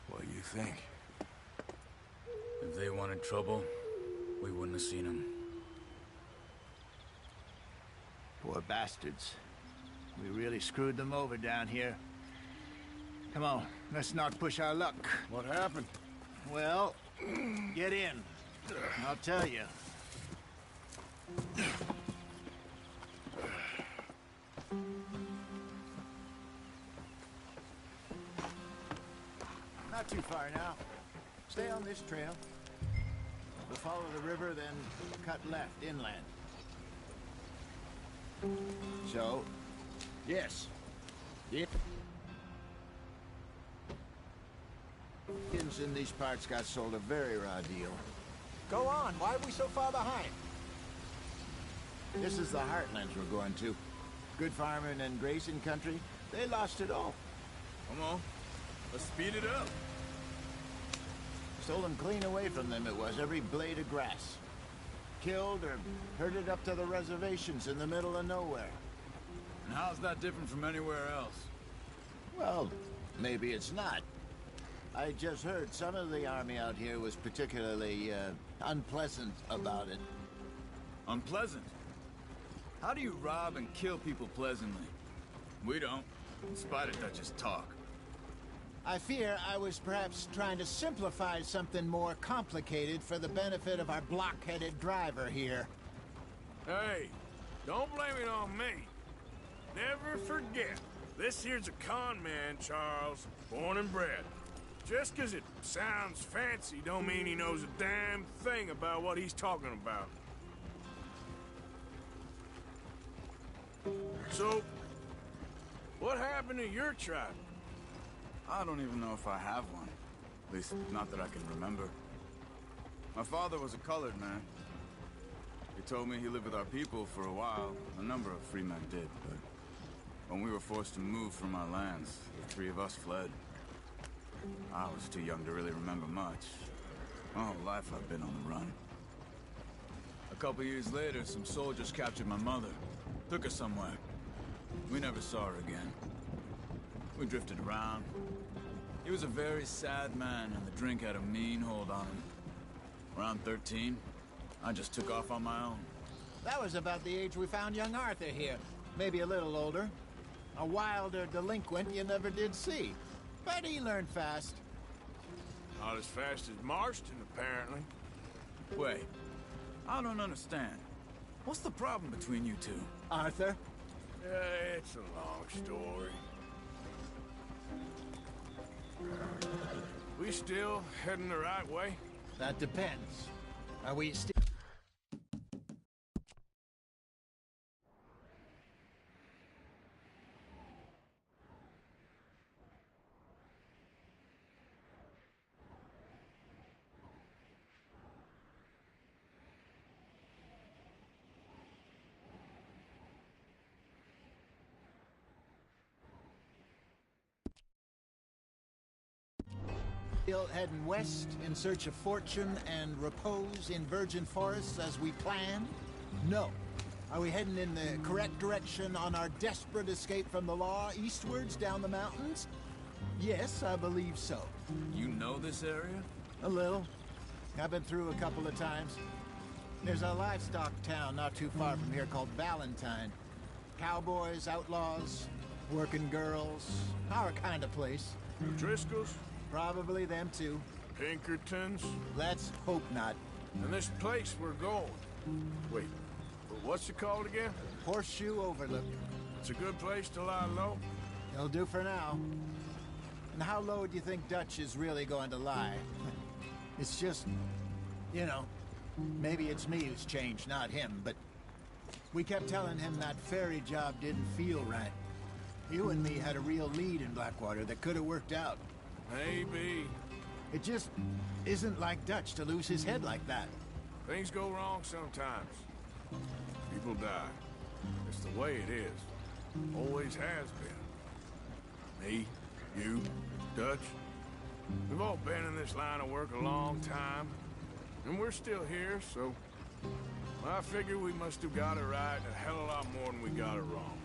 What do you think? If they wanted trouble, we wouldn't have seen them. Poor bastards. We really screwed them over down here. Come on, let's not push our luck. What happened? Well, get in. I'll tell you. Not too far now. Stay on this trail. We'll follow the river, then cut left inland. So, yes. Indians in these parts got sold a very raw deal. Go on, why are we so far behind? This is the heartlands we're going to. Good farming and grazing country. They lost it all. Come on. Let's speed it up. Stolen clean away from them it was, every blade of grass. Killed or herded up to the reservations in the middle of nowhere. And how's that different from anywhere else? Well, maybe it's not. I just heard some of the army out here was particularly, unpleasant about it. Unpleasant? How do you rob and kill people pleasantly? We don't, in spite of Dutch's talk. I fear I was perhaps trying to simplify something more complicated for the benefit of our block-headed driver here. Hey, don't blame it on me. Never forget, this here's a con man, Charles, born and bred. Just 'cause it sounds fancy don't mean he knows a damn thing about what he's talking about. So, what happened to your tribe? I don't even know if I have one. At least, not that I can remember. My father was a colored man. He told me he lived with our people for a while. A number of free men did, but when we were forced to move from our lands, the three of us fled. I was too young to really remember much. My whole life I've been on the run. A couple years later, some soldiers captured my mother. Took her somewhere. We never saw her again. We drifted around. He was a very sad man, and the drink had a mean hold on him. Around 13, I just took off on my own. That was about the age we found young Arthur here. Maybe a little older. A wilder delinquent you never did see. But he learned fast. Not as fast as Marston, apparently. Wait, I don't understand. What's the problem between you two? Arthur? It's a long story. We still heading the right way? That depends. Are we still... heading west in search of fortune and repose in virgin forests as we planned? No. Are we heading in the correct direction on our desperate escape from the law eastwards down the mountains? Yes, I believe so. You know this area? A little. I've been through a couple of times. There's a livestock town not too far from here called Valentine. Cowboys, outlaws, working girls, our kind of place. The Driscolls? Probably them too. Pinkertons? Let's hope not. And this place we're going. Wait, what's it called again? Horseshoe Overlook. It's a good place to lie low? It'll do for now. And how low do you think Dutch is really going to lie? It's just, you know, maybe it's me who's changed, not him, but we kept telling him that ferry job didn't feel right. You and me had a real lead in Blackwater that could have worked out. Maybe. It just isn't like Dutch to lose his head like that. Things go wrong sometimes. People die. It's the way it is. Always has been. Me, you, Dutch. We've all been in this line of work a long time. And we're still here, so... I figure we must have got it right a hell of a lot more than we got it wrong.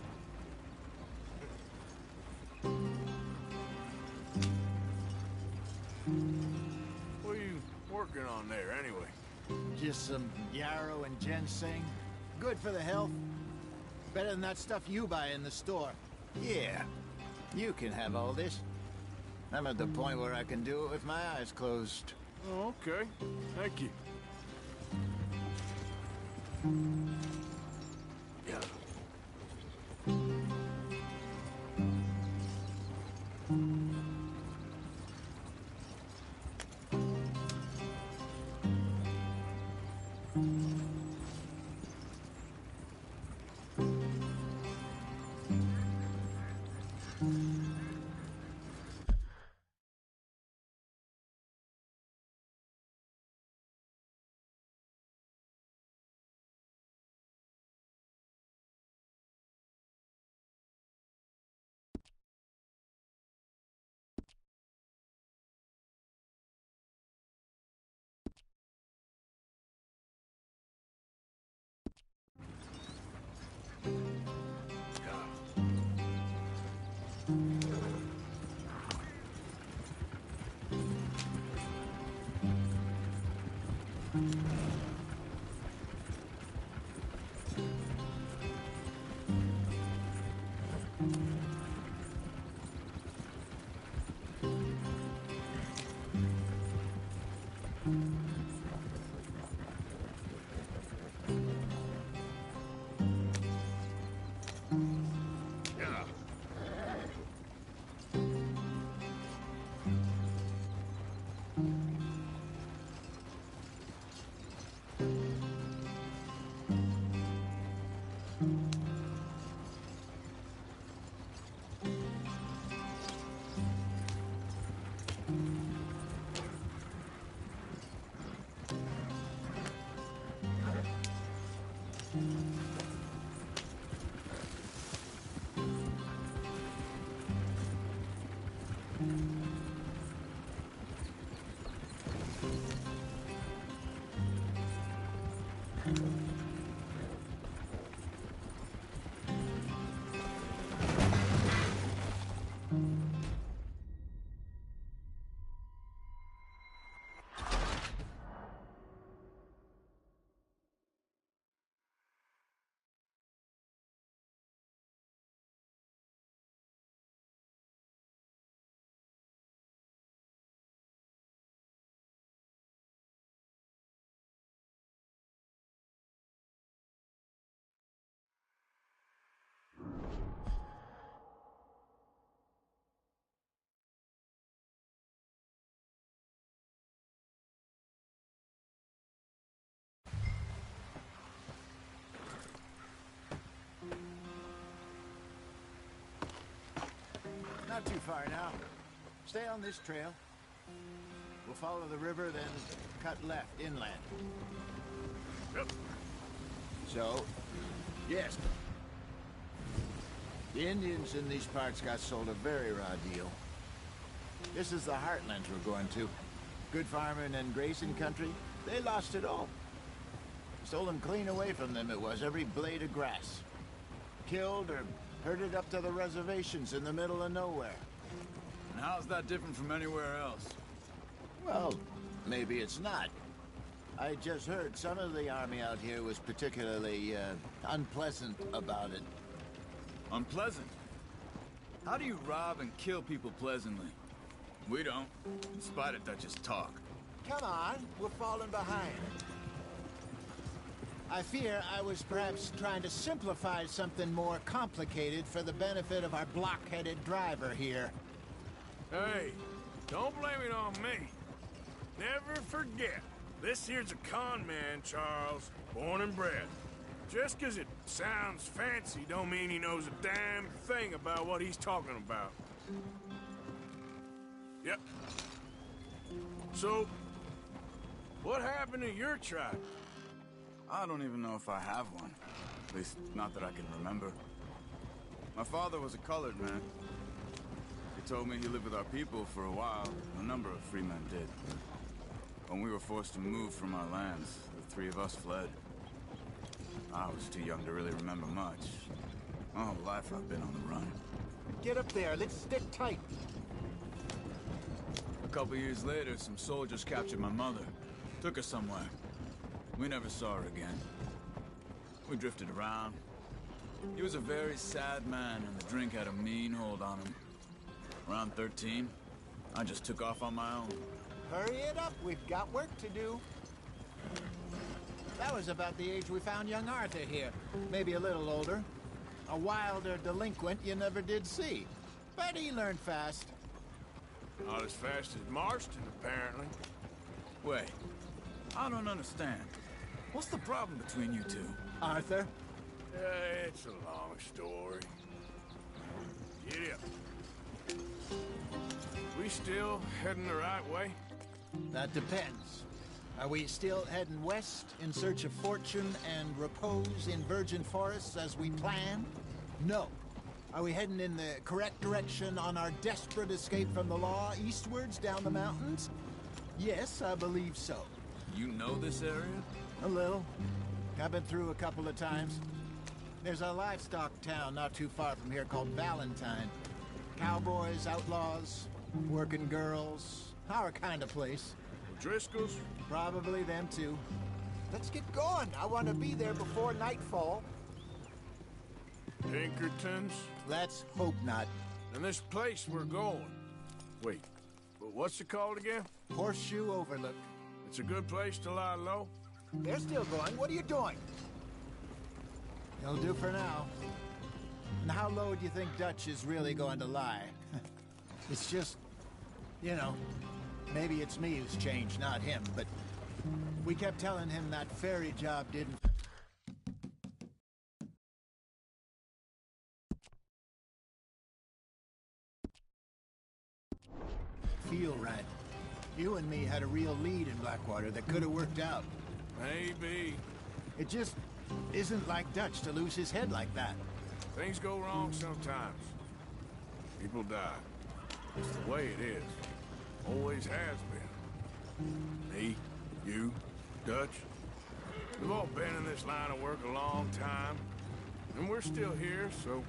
What are you working on there, anyway? Just some yarrow and ginseng. Good for the health. Better than that stuff you buy in the store. Yeah, you can have all this. I'm at the point where I can do it with my eyes closed. Oh, okay. Thank you. Yeah. Not too far now. Stay on this trail. We'll follow the river, then cut left inland. Yep. So, yes. The Indians in these parts got sold a very raw deal. This is the heartlands we're going to. Good farming and grazing country. They lost it all. Stole them clean away from them, it was, every blade of grass. Killed or herded up to the reservations in the middle of nowhere. And how's that different from anywhere else? Well, maybe it's not. I just heard some of the army out here was particularly, unpleasant about it. Unpleasant? How do you rob and kill people pleasantly? We don't, in spite of Dutch's talk. Come on, we're falling behind. I fear I was perhaps trying to simplify something more complicated for the benefit of our block-headed driver here. Hey, don't blame it on me. Never forget, this here's a con man, Charles, born and bred. Just 'cause it sounds fancy don't mean he knows a damn thing about what he's talking about. Yep. So, what happened to your tribe? I don't even know if I have one. At least, not that I can remember. My father was a colored man. He told me he lived with our people for a while. A number of free men did. When we were forced to move from our lands, the three of us fled. I was too young to really remember much. My whole life I've been on the run. Get up there, let's stick tight. A couple years later, some soldiers captured my mother. Took her somewhere. We never saw her again. We drifted around. He was a very sad man, and the drink had a mean hold on him. Around 13, I just took off on my own. Hurry it up, we've got work to do. That was about the age we found young Arthur here. Maybe a little older. A wilder delinquent you never did see. But he learned fast. Not as fast as Marston, apparently. Wait, I don't understand. What's the problem between you two? Arthur? It's a long story. Get up. We still heading the right way? That depends. Are we still heading west in search of fortune and repose in virgin forests as we planned? No. Are we heading in the correct direction on our desperate escape from the law eastwards down the mountains? Yes, I believe so. You know this area? A little. I've been through a couple of times. There's a livestock town not too far from here called Valentine. Cowboys, outlaws, working girls, our kind of place. Driscoll's? Probably them too. Let's get going. I want to be there before nightfall. Pinkertons? Let's hope not. And this place we're going. Wait, but what's it called again? Horseshoe Overlook. It's a good place to lie low? They're still going. What are you doing? It'll do for now. And how low do you think Dutch is really going to lie? It's just, you know, maybe it's me who's changed, not him, but we kept telling him that ferry job didn't feel right. You and me had a real lead in Blackwater that could have worked out. Maybe. It just isn't like Dutch to lose his head like that. Things go wrong sometimes. People die. It's the way it is. Always has been. Me, you, Dutch. We've all been in this line of work a long time. And we're still here, so...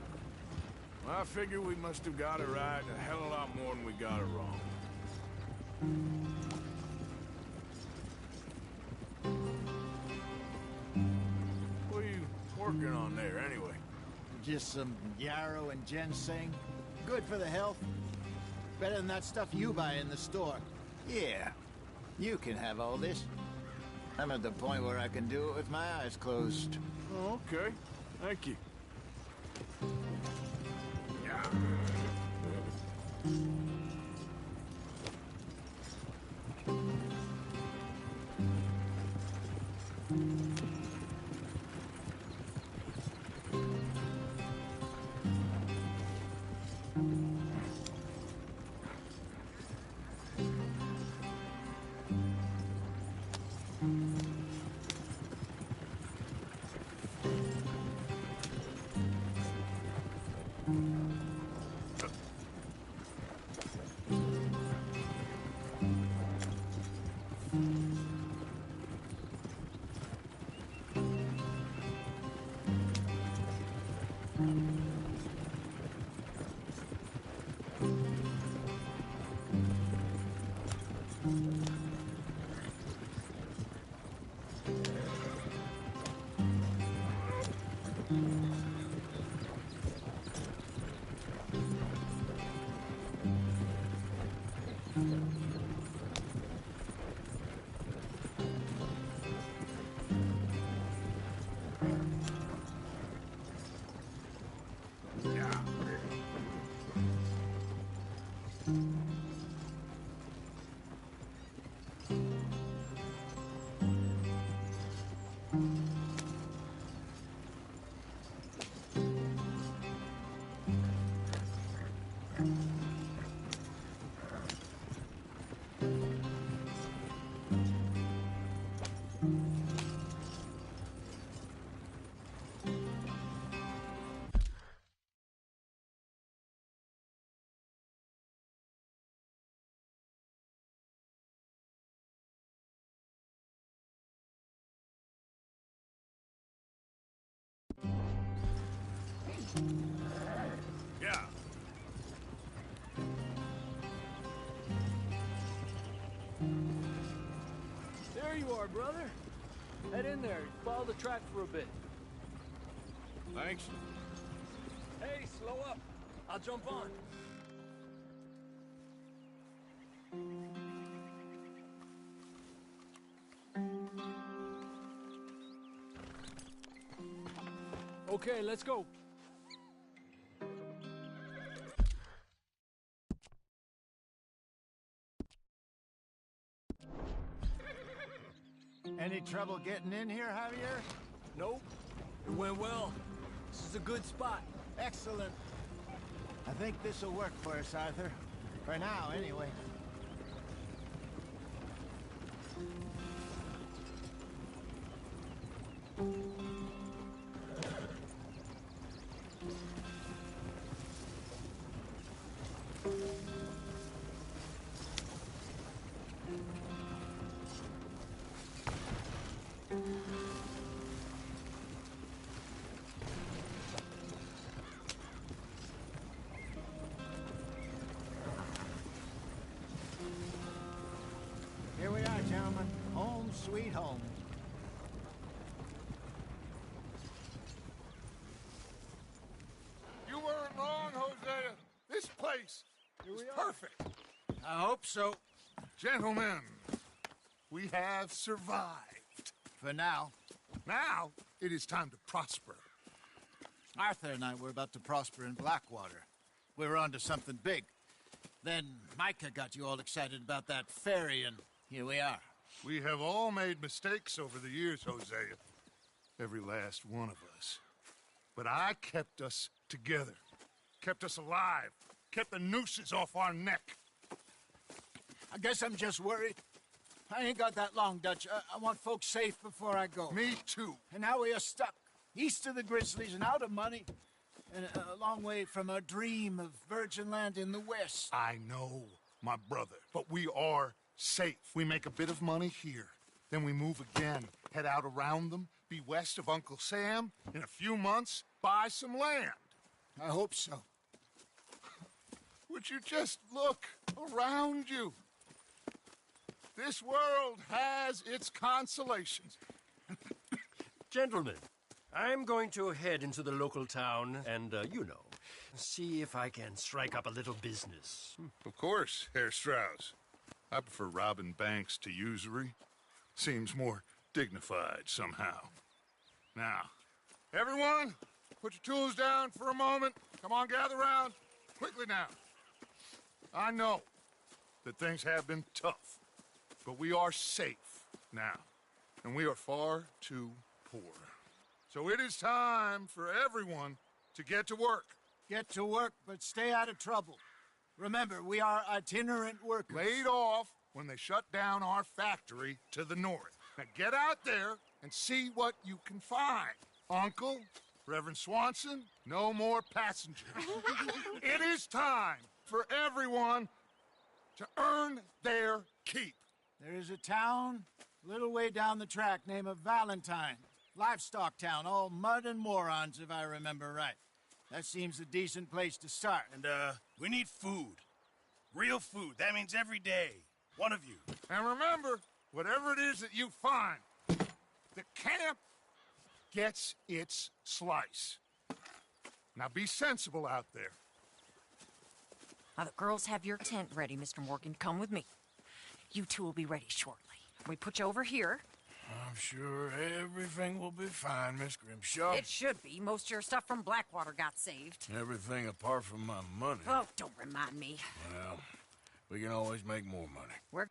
I figure we must have got it right a hell of a lot more than we got it wrong. What are you working on there, anyway? Just some yarrow and ginseng. Good for the health. Better than that stuff you buy in the store. Yeah, you can have all this. I'm at the point where I can do it with my eyes closed. Oh, okay. Thank you. Yeah. Yeah. There you are, brother. Head in there. Follow the track for a bit. Thanks. Hey, slow up. I'll jump on. Okay, let's go. Any trouble getting in here, Javier? Nope. It went well. This is a good spot. Excellent. I think this'll work for us, Arthur. For now, anyway. Here we are, gentlemen. Home sweet home. You weren't wrong, Hosea. This place is perfect. I hope so. Gentlemen, we have survived. For now. Now, it is time to prosper. Arthur and I were about to prosper in Blackwater. We were onto something big. Then Micah got you all excited about that ferry, and here we are. We have all made mistakes over the years, Hosea. Every last one of us. But I kept us together. Kept us alive. Kept the nooses off our neck. I guess I'm just worried. I ain't got that long, Dutch. I want folks safe before I go. Me too. And now we are stuck. East of the Grizzlies and out of money. And a long way from our dream of virgin land in the west. I know, my brother. But we are safe. We make a bit of money here. Then we move again. Head out around them. Be west of Uncle Sam. In a few months, buy some land. I hope so. Would you just look around you? This world has its consolations. Gentlemen, I'm going to head into the local town and, see if I can strike up a little business. Of course, Herr Strauss. I prefer robbing banks to usury. Seems more dignified somehow. Now, everyone, put your tools down for a moment. Come on, gather round. Quickly now. I know that things have been tough, but we are safe now, and we are far too poor. So it is time for everyone to get to work. Get to work, but stay out of trouble. Remember, we are itinerant workers. Laid off when they shut down our factory to the north. Now get out there and see what you can find. Uncle, Reverend Swanson, No more passengers. It is time for everyone to earn their keep. There is a town a little way down the track named Valentine. Livestock town, all mud and morons, if I remember right. That seems a decent place to start. And, we need food. Real food. That means every day. One of you. And remember, whatever it is that you find, the camp gets its slice. Now be sensible out there. Now, the girls have your tent ready, Mr. Morgan. Come with me. You two will be ready shortly. We put you over here. I'm sure everything will be fine, Miss Grimshaw. It should be. Most of your stuff from Blackwater got saved. Everything apart from my money. Oh, don't remind me. Well, we can always make more money. We're...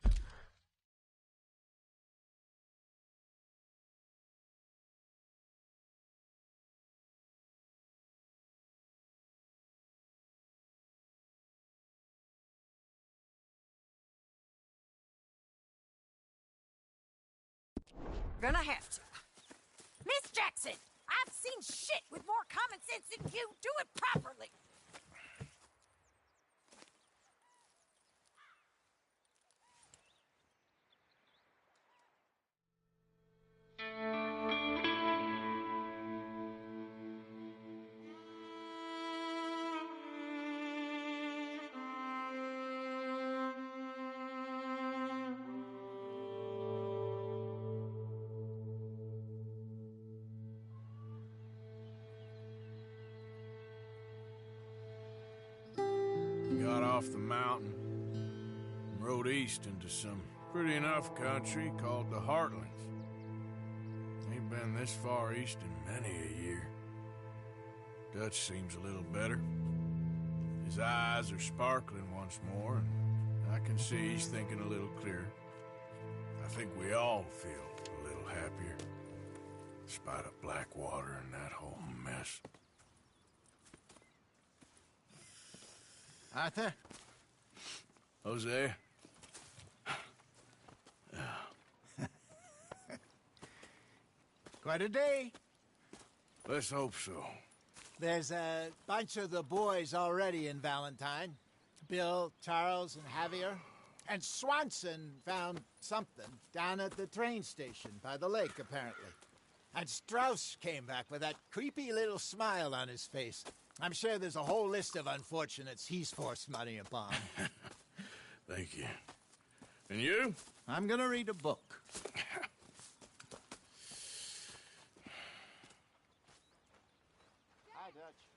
Gonna have to. Miss Jackson, I've seen shit with more common sense than you. Do it properly. Got off the mountain and rode east into some pretty enough country called the Heartlands. Ain't been this far east in many a year. Dutch seems a little better. His eyes are sparkling once more, and I can see he's thinking a little clearer. I think we all feel a little happier, in spite of Blackwater and that whole mess. Arthur? Jose? Quite a day. Let's hope so. There's a bunch of the boys already in Valentine. Bill, Charles, and Javier. And Swanson found something down at the train station by the lake, apparently. And Strauss came back with that creepy little smile on his face. I'm sure there's a whole list of unfortunates he's forced money upon. Thank you. And you? I'm gonna read a book. Hi, Dutch.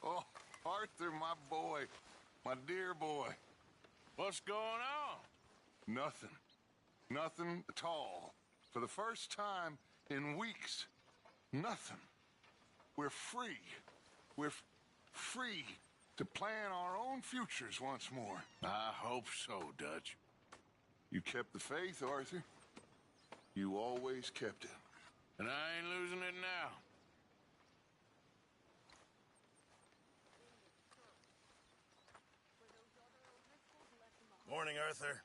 Oh, Arthur, my boy. My dear boy. What's going on? Nothing. Nothing at all. For the first time in weeks, nothing. We're free. We're free to plan our own futures once more. I hope so, Dutch. You kept the faith, Arthur. You always kept it. And I ain't losing it now. Morning, Arthur.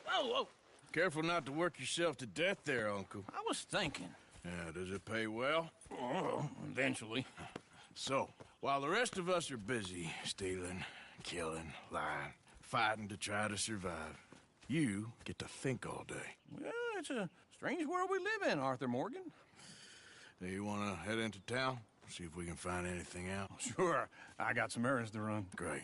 Whoa! Careful not to work yourself to death there, Uncle. I was thinking. Yeah, does it pay well? Oh, eventually. So, while the rest of us are busy stealing, killing, lying, fighting to try to survive, you get to think all day. Well, it's a strange world we live in, Arthur Morgan. Do you want to head into town? See if we can find anything out? Sure. I got some errands to run. Great.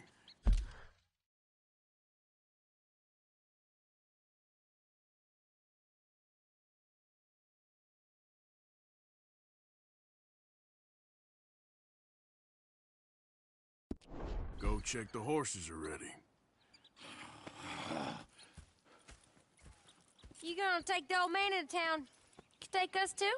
Go check the horses are ready. You gonna take the old man into town? Take us too?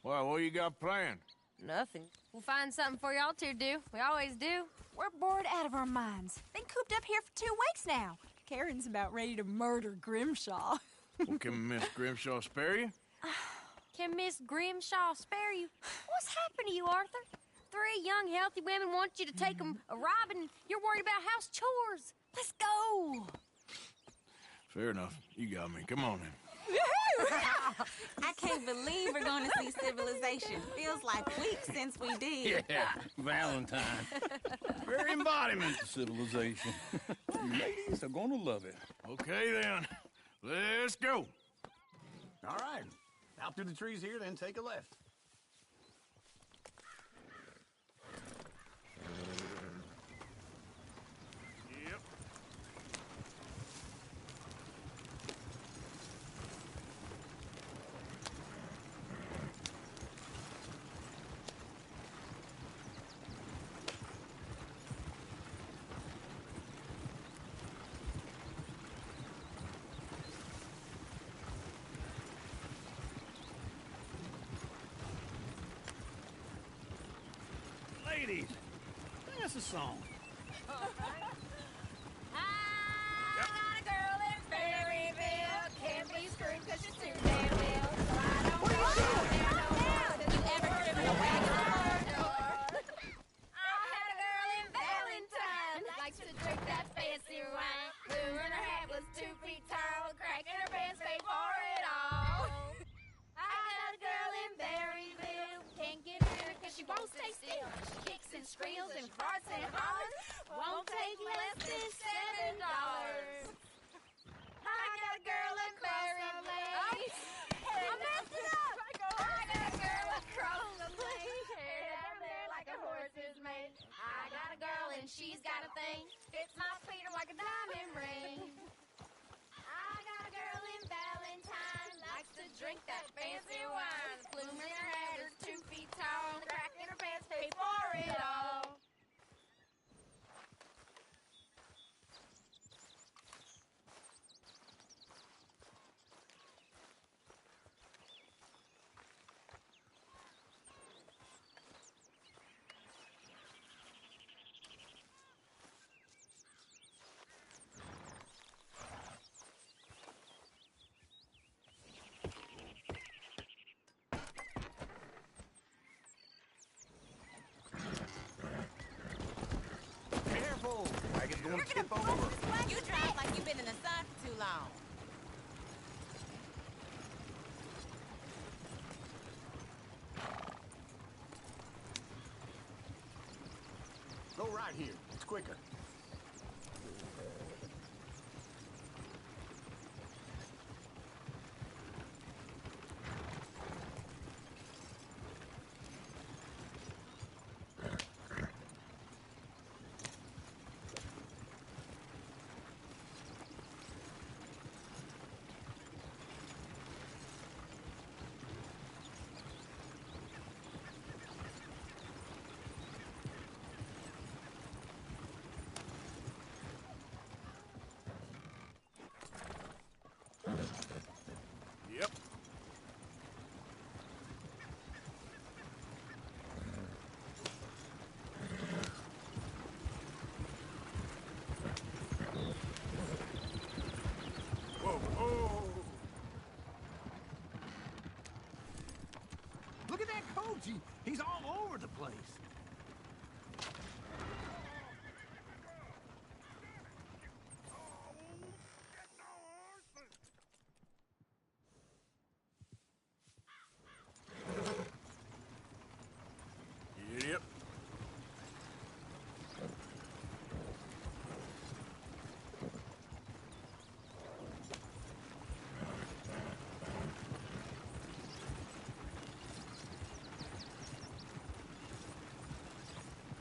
Well, what you got planned? Nothing. We'll find something for y'all to do. We always do. We're bored out of our minds. Been cooped up here for 2 weeks now. Karen's about ready to murder Grimshaw. Well, can Miss Grimshaw spare you? Can Miss Grimshaw spare you? What's happened to you, Arthur? 3 young, healthy women want you to take them a robbing, and you're worried about house chores. Let's go. Fair enough. You got me. Come on then. I can't believe we're going to see civilization. Feels like weeks since we did. Yeah, Valentine. Very embodiment of civilization. You ladies are going to love it. Okay, then. Let's go. All right. Out through the trees here, then take a left. Yep. Ladies, sing us a song. I got a girl in Berryville. Can't be screwed 'cause she's too damn ill. So I don't want to know that you ever driven a wagon on her door. I had a girl in Valentine. Likes to drink that fancy wine. Blue and her hat was 2 feet tall. Cracking her pants paid for it all. I got a girl in Berryville. Can't get her 'cause she won't stay still. She kicks and squeals and farts and hollers. Won't take less than $7. I got a girl in Berryville. I messed it up. I got a girl across the lane. Hair down there like a horse is made. I got a girl and she's got a thing. Fits my feet like a diamond ring. I got a girl in Valentine. Likes to drink that fancy wine. Plume in her hat is 2 feet tall. Crack in her pants, pay for it all. Go right here. It's quicker. Yep. Whoa, whoa! Look at that coach. He's all over the place. Yep.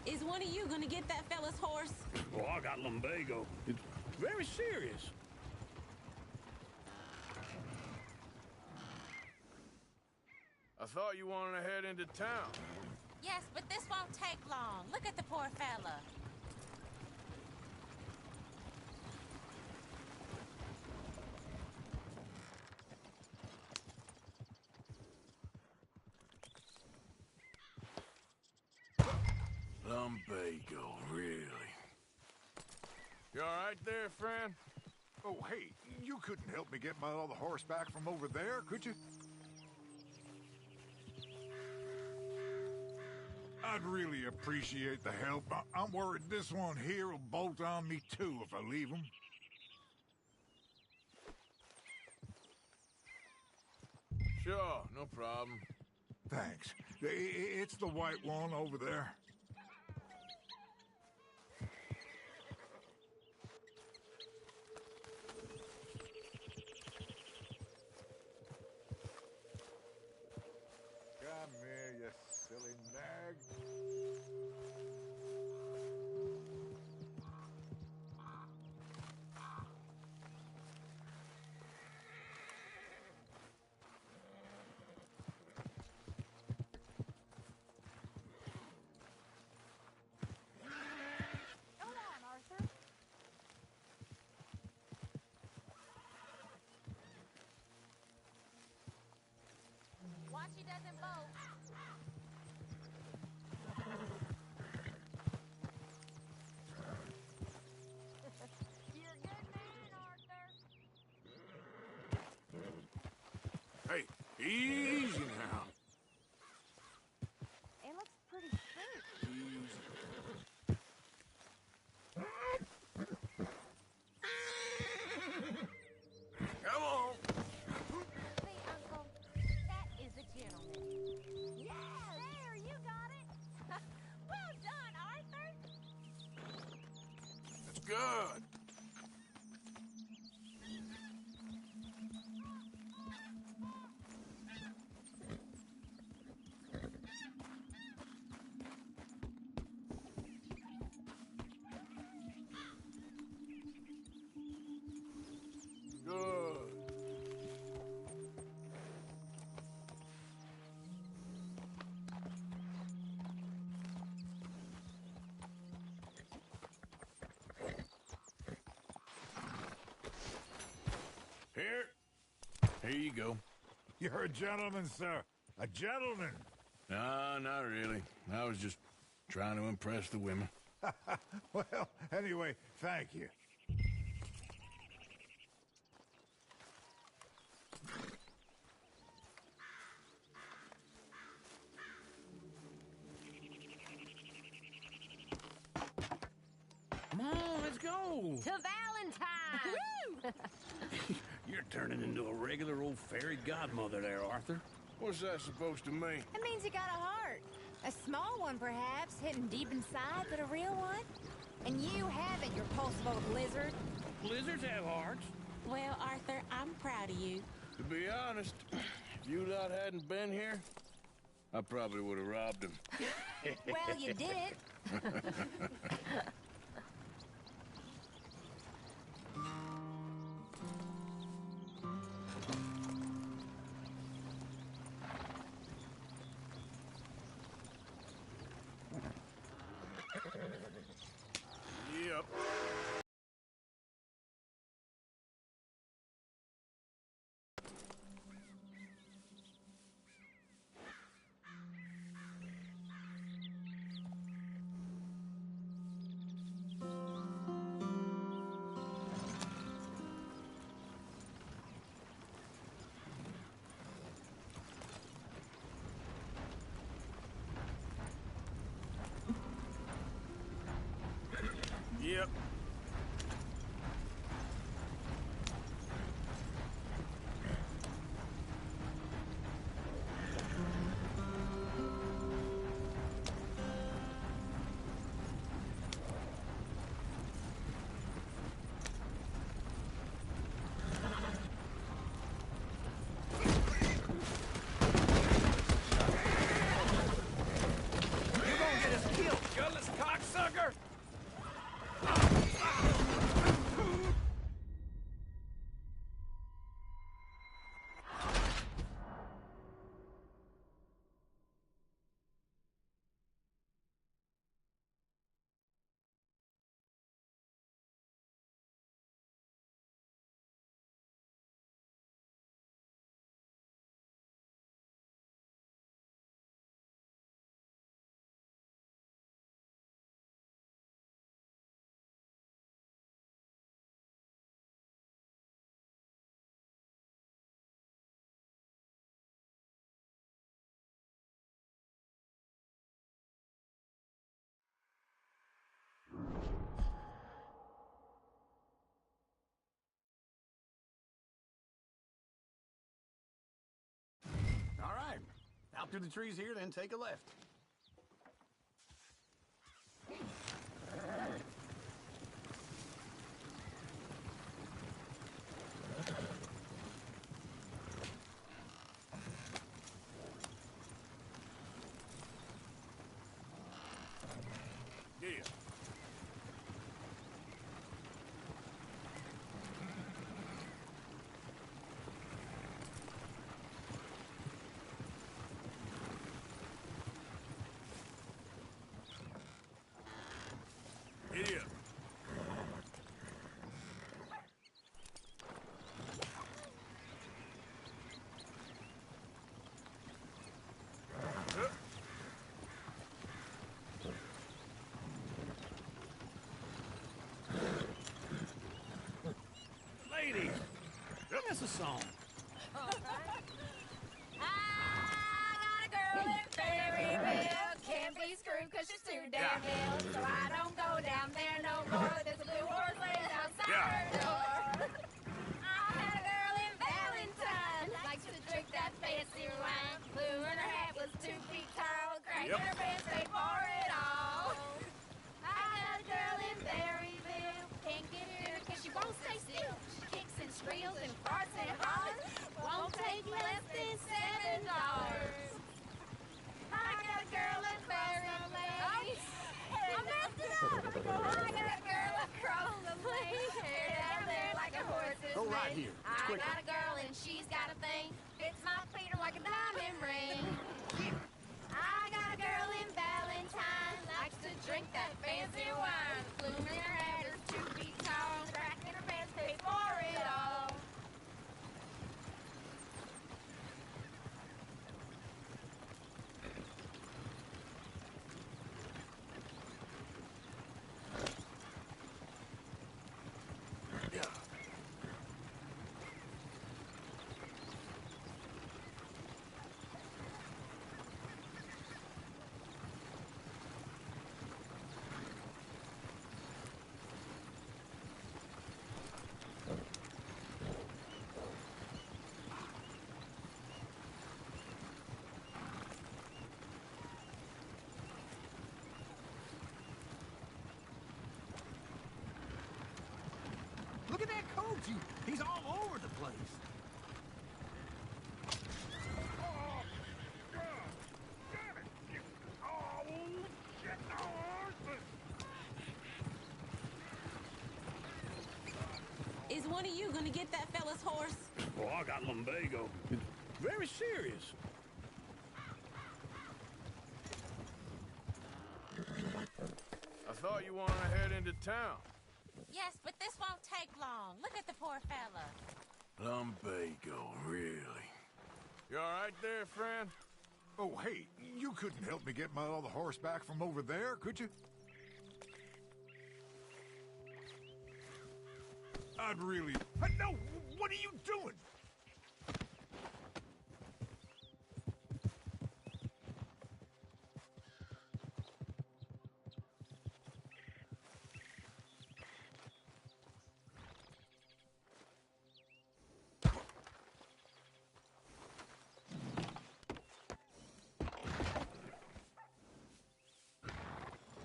Is one of you gonna get that fella's horse? Oh, I got lumbago. It's very serious. I thought you wanted to head into town. Yes, but this won't take long. Look at the poor fella. Lumbago, really? You all right there, friend? Oh, hey, you couldn't help me get my other horse back from over there, could you? I'd really appreciate the help. I'm worried this one here will bolt on me too if I leave him. Sure, no problem. Thanks. It's the white one over there. Come here, you silly nag. Hold on, Arthur. Watch he doesn't bolt. You're a good man, Arthur. Hey, easy now. It looks pretty sweet. Come on. See, Uncle, that is a gentleman. Yes! There, you got it. Well done, Arthur. That's good. Good. Here you go. You're a gentleman, sir. A gentleman. No, not really. I was just trying to impress the women. Well, anyway, thank you. Come on, let's go. To Valentine! You're turning into a regular old fairy godmother there, Arthur. What's that supposed to mean? It means you got a heart. A small one, perhaps, hidden deep inside, but a real one? And you haven't, you repulsive old lizard. Lizards have hearts. Well, Arthur, I'm proud of you. To be honest, if you lot hadn't been here, I probably would have robbed him. Well, you did. Yep. Yep. You're gonna get us killed, gutless cocksucker! All right. Out through the trees here, then take a left. Yeah. Giddy up. Lady, sing us a song. I got a girl in Ferryville. Can't be screwed 'cause she's too damn ill. So I don't go down there no more. There's a blue horse laying outside her door. I had a girl in Valentine. Likes to drink that fancy wine. Blue and her hat was 2 feet tall. Cracking her pants, paid for it all. I got a girl in Berryville. Can't get her 'cause she won't stay still. She kicks and squeals and farts and hollers. Won't take less than $7. I got a girl in Berryville. I messed it up. I got a girl across the lane. Hair down there like a horse's Go right mane. here. It's I quicker. got a girl and she's got a thing. Fits my feet like a diamond ring. I got a girl in Valentine. Likes to drink that fancy wine. Bloom in her hat is 2 feet tall. Cracking her pants, pay for it all. you. He's all over the place. Is one of you gonna get that fella's horse? Oh, I got lumbago. It's very serious. I thought you wanted to head into town. Yes, but this won't take long. Look at the poor fella. Lumbago, really? You all right there, friend? Oh, hey, you couldn't help me get my other horse back from over there, could you? I'd really... No! What are you doing?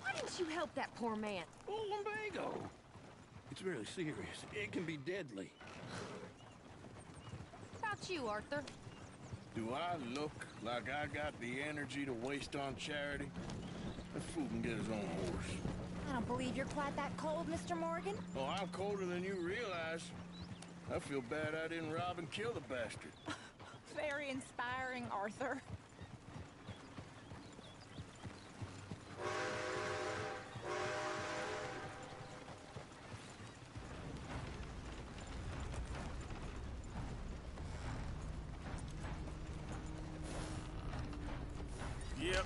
Why didn't you help that poor man? Oh, lumbago. It's really serious. It can be deadly. How about you, Arthur? Do I look like I got the energy to waste on charity? That fool can get his own horse. I don't believe you're quite that cold, Mr. Morgan. Oh, I'm colder than you realize. I feel bad I didn't rob and kill the bastard. Very inspiring, Arthur. Yep.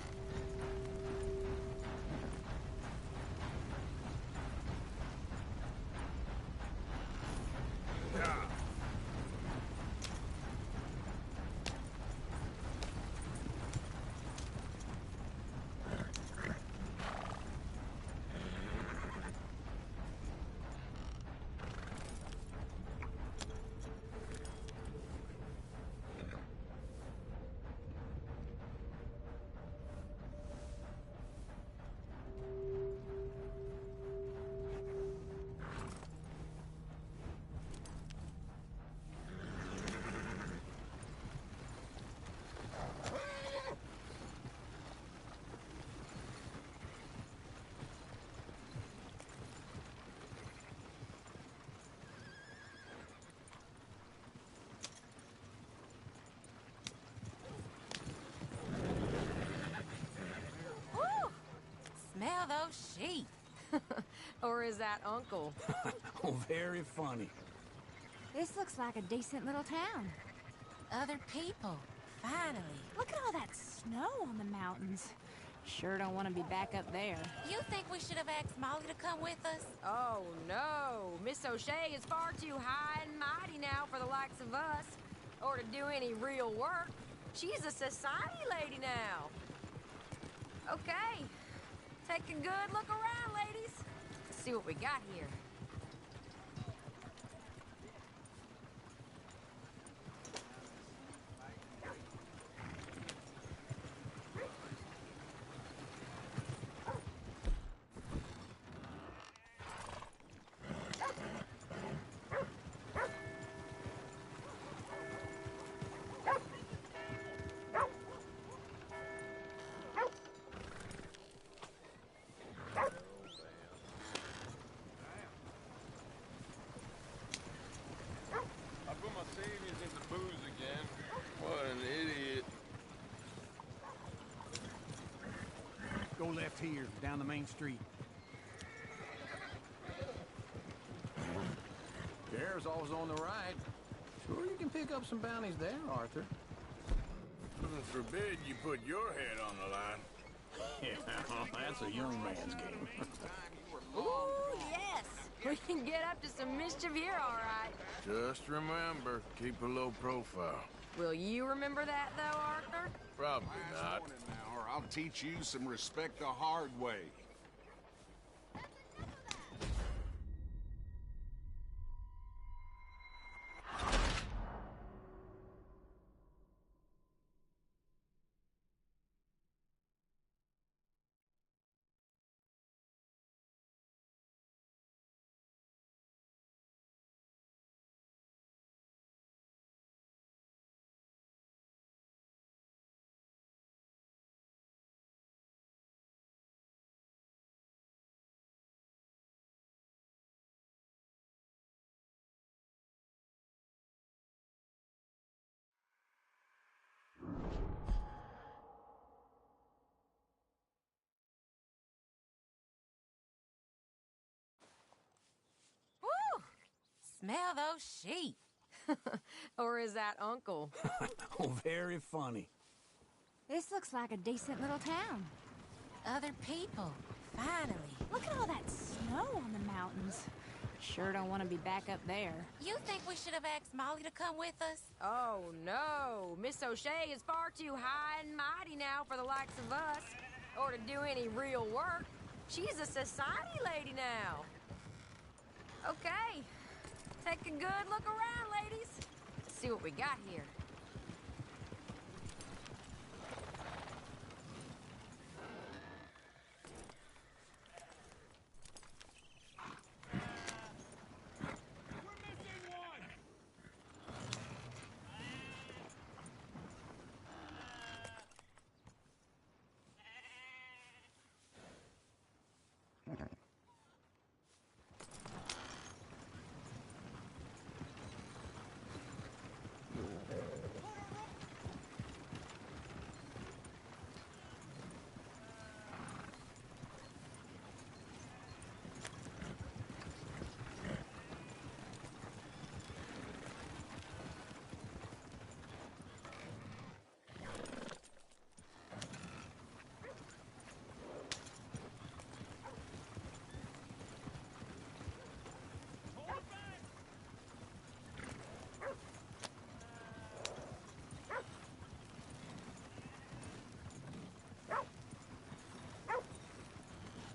Smell those sheep. Or is that Uncle? Oh, very funny. This looks like a decent little town. Other people. Finally. Look at all that snow on the mountains. Sure don't want to be back up there. You think we should have asked Molly to come with us? Oh, no. Miss O'Shea is far too high and mighty now for the likes of us. Or to do any real work. She's a society lady now. Okay. Take a good look around, ladies. See what we got here. Go left here, down the main street. Bear's always on the right. Sure you can pick up some bounties there, Arthur. Heaven forbid you put your head on the line. Yeah, that's a young man's game. Ooh, yes! We can get up to some mischief here, all right. Just remember, keep a low profile. Will you remember that, though, Arthur? Probably not. Now, or I'll teach you some respect the hard way. Smell those sheep. Or is that Uncle? Oh, very funny. This looks like a decent little town. Other people, finally. Look at all that snow on the mountains. Sure don't want to be back up there. You think we should have asked Molly to come with us? Oh, no. Miss O'Shea is far too high and mighty now for the likes of us, or to do any real work. She's a society lady now. Okay. Take a good look around, ladies. Let's see what we got here.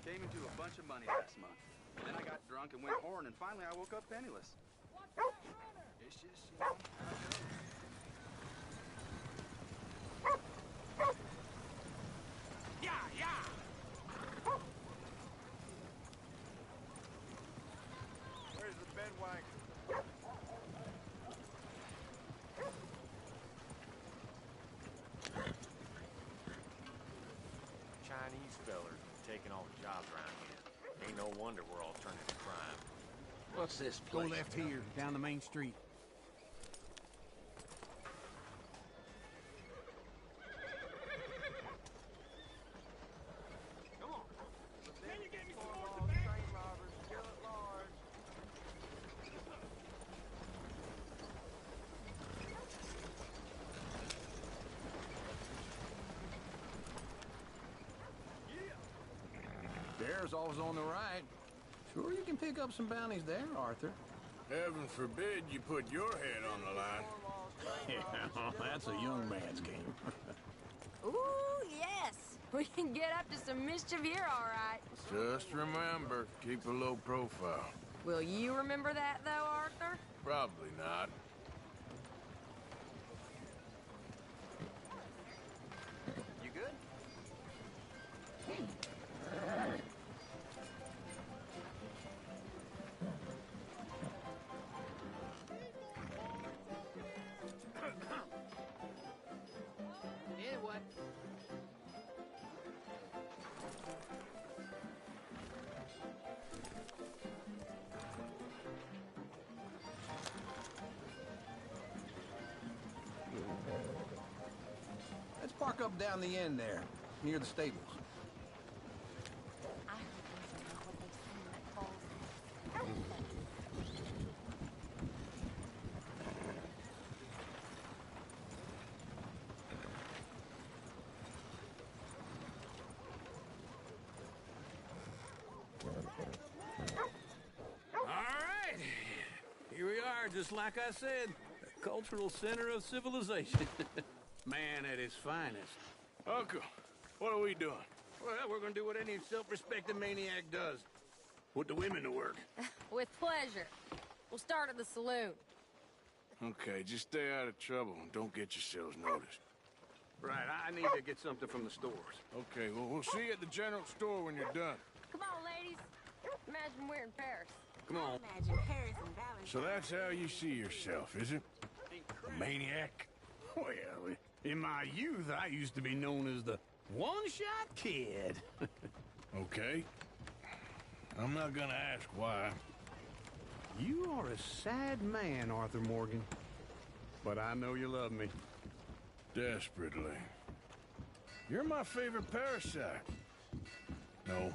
Came into a bunch of money last month. Then I got drunk and went horn, and finally I woke up penniless. It's just, you know, how it goes. Yeah! Where's the bed wagon? Chinese fellers taking all the jobs around here. Ain't no wonder we're all turning to crime. What's this Go place? left here, down the main street. Come on. Can you get me some more tobacco? There's always on the right. Sure, you can pick up some bounties there, Arthur. Heaven forbid you put your head on the line. Yeah, that's a young man's game. Ooh, yes. We can get up to some mischief here, all right. Just remember, keep a low profile. Will you remember that, though, Arthur? Probably not. You good? Yeah, what? Let's park up down the end there, near the stables. I heard things about what they've seen at Cole's. All right. Here we are, just like I said. The cultural center of civilization. Man at his finest. Uncle, what are we doing? Well, we're gonna do what any self-respecting maniac does. Put the women to work. With pleasure. We'll start at the saloon. Okay, just stay out of trouble and don't get yourselves noticed. Right, I need to get something from the stores. Okay, well, we'll see you at the general store when you're done. Come on, ladies. Imagine we're in Paris. Come on. Imagine Paris and Valentine. So that's how you see yourself, is it? A maniac? Well, in my youth, I used to be known as the one-shot kid. Okay. I'm not gonna ask why. You are a sad man, Arthur Morgan. But I know you love me. Desperately. You're my favorite parasite. No.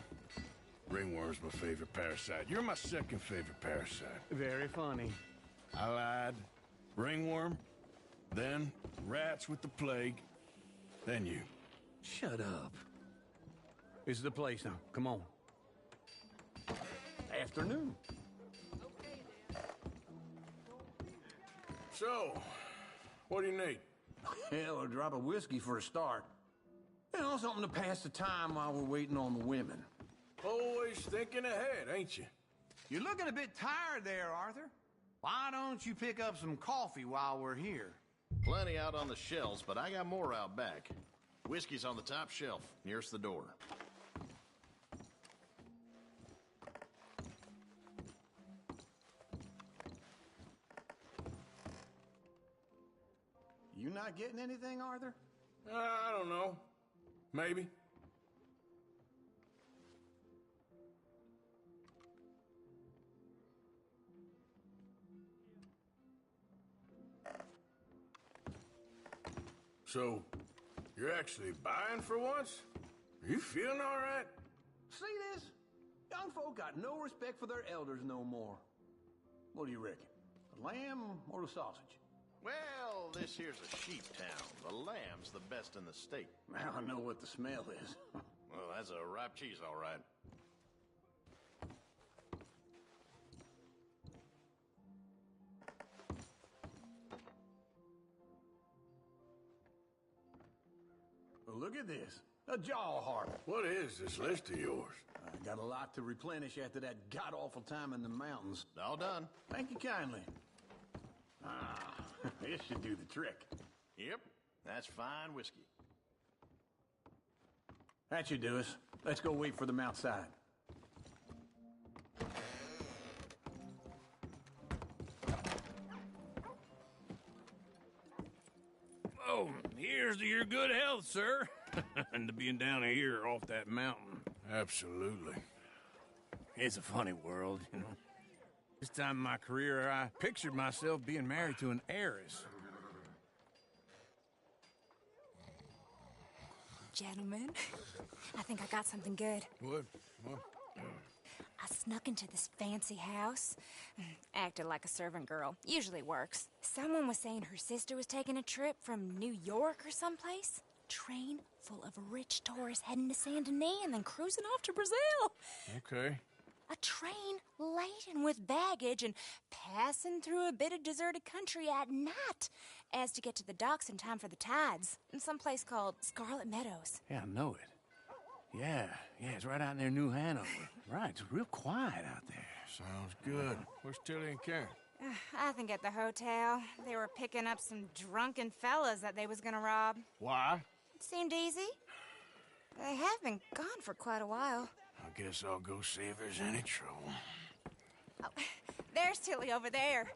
Ringworm's my favorite parasite. You're my second favorite parasite. Very funny. I lied. Ringworm, then rats with the plague, then you. Shut up. This is the place now. Come on. Afternoon. So, what do you need? Hell, a drop of whiskey for a start. You know, something to pass the time while we're waiting on the women. Always thinking ahead, ain't you? You're looking a bit tired there, Arthur. Why don't you pick up some coffee while we're here? Plenty out on the shelves, but I got more out back. Whiskey's on the top shelf, nearest the door. You not getting anything, Arthur? I don't know. Maybe. So, you're actually buying for once? Are you feeling all right? See this? Young folk got no respect for their elders no more. What do you reckon? The lamb or the sausage? Well, this here's a sheep town. The lamb's the best in the state. Now I know what the smell is. Well, that's a ripe cheese, all right. Well, look at this. A jaw heart. What is this list of yours? I got a lot to replenish after that god-awful time in the mountains. All done. Thank you kindly. Ah, this should do the trick. Yep, that's fine whiskey. That should do us. Let's go wait for them outside. Oh, here's to your good health, sir. And to being down here off that mountain. Absolutely. It's a funny world, you know. This time in my career, I pictured myself being married to an heiress. Gentlemen, I think I got something good. What? I snuck into this fancy house, acted like a servant girl. Usually works. Someone was saying her sister was taking a trip from New York or someplace. Train full of rich tourists heading to Saint Denis and then cruising off to Brazil. Okay. A train laden with baggage and passing through a bit of deserted country at night as to get to the docks in time for the tides in some place called Scarlet Meadows. Yeah, I know it. Yeah, it's right out near New Hanover. Right, it's real quiet out there. Sounds good. Where's Tilly and Karen? I think at the hotel. They were picking up some drunken fellas that they was gonna rob. Why? It seemed easy. They have been gone for quite a while. I guess I'll go see if there's any trouble. Oh, there's Tilly over there.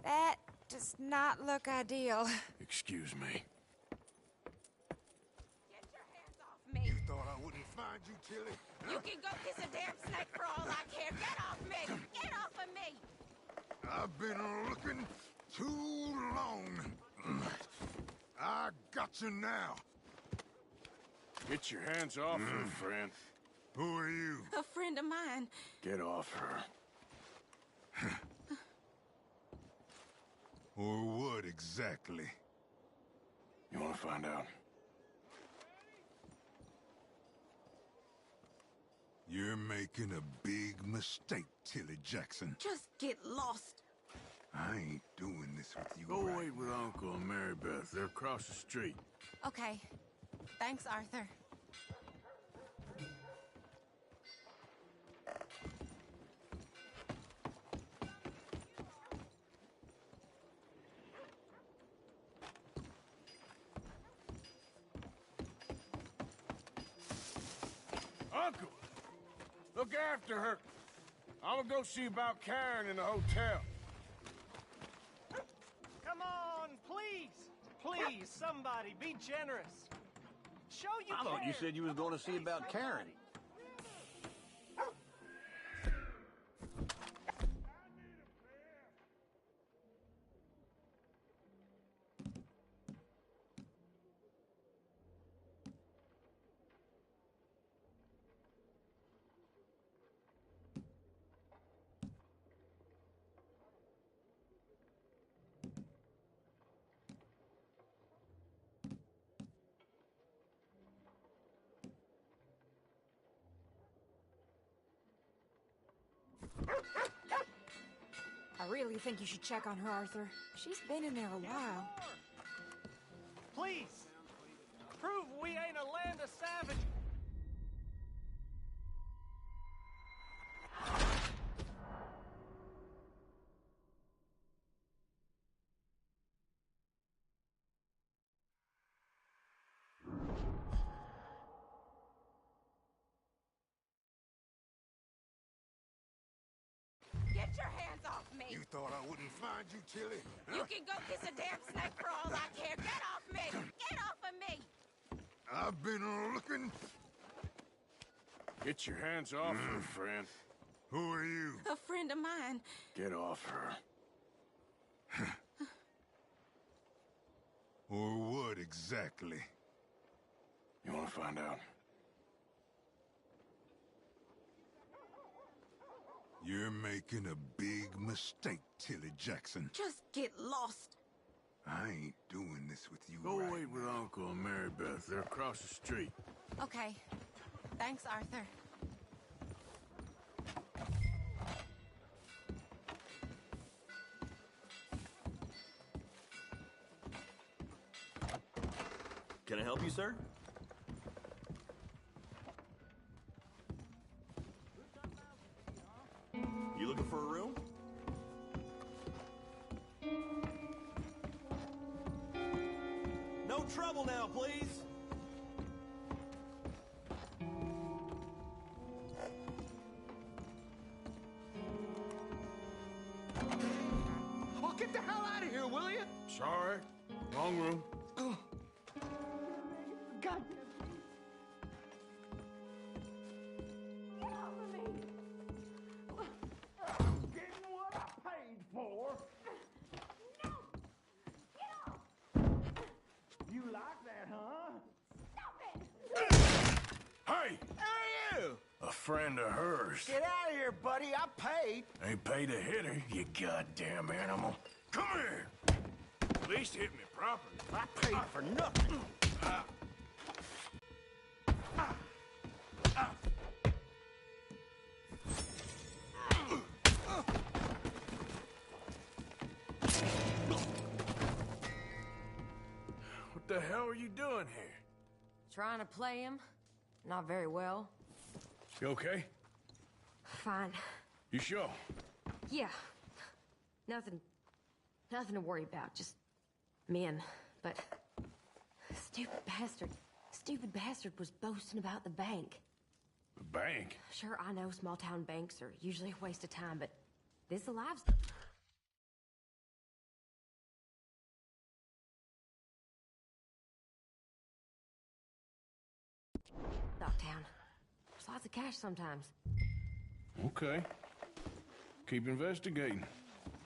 That does not look ideal. Excuse me. Get your hands off me. You thought I wouldn't find you, Tilly? You can go kiss a damn snake for all I care. Get off me! Get off of me! I've been looking too long. I got you now. Get your hands off her, friend. Who are you? A friend of mine. Get off her. Or what exactly? You want to find out? You're making a big mistake, Tilly Jackson. Just get lost. I ain't doing this with you. Go right wait with now. Uncle and Mary Beth. They're across the street. Okay. Thanks, Arthur. Uncle! Look after her. I'm gonna go see about Karen in the hotel. Come on, please. Please, somebody, be generous. Show you I thought you care. said you was going to see about Karen. I really think you should check on her, Arthur. She's been in there a while. Please, prove we ain't a land of savages. Get your hands off me! You thought I wouldn't find you, Tilly? You can go kiss a damn snake for all I care. Get off me! Get off of me! I've been looking. Get your hands off her, friend. Who are you? A friend of mine. Get off her. Or what exactly? You want to find out? You're making a big mistake, Tilly Jackson. Just get lost. I ain't doing this with you. Go right wait with Uncle and Mary Beth. They're across the street. Okay. Thanks, Arthur. Can I help you, sir? You looking for a room? No trouble now, please. Oh, get the hell out of here, will you? Sorry. Wrong room. God. Getting what I paid for. No! Get off! You like that, huh? Hey! Hey, you! A friend of hers. Get out of here, buddy. I paid. Ain't paid to hit her, you goddamn animal. Come here. At least hit me properly. I paid for nothing. What the hell are you doing here? Trying to play him. Not very well. You okay? Fine. You sure? Yeah. Nothing to worry about. Just men. But stupid bastard was boasting about the bank. The bank? Sure, I know small town banks are usually a waste of time, but this is a live town. There's lots of cash sometimes. Okay. Keep investigating.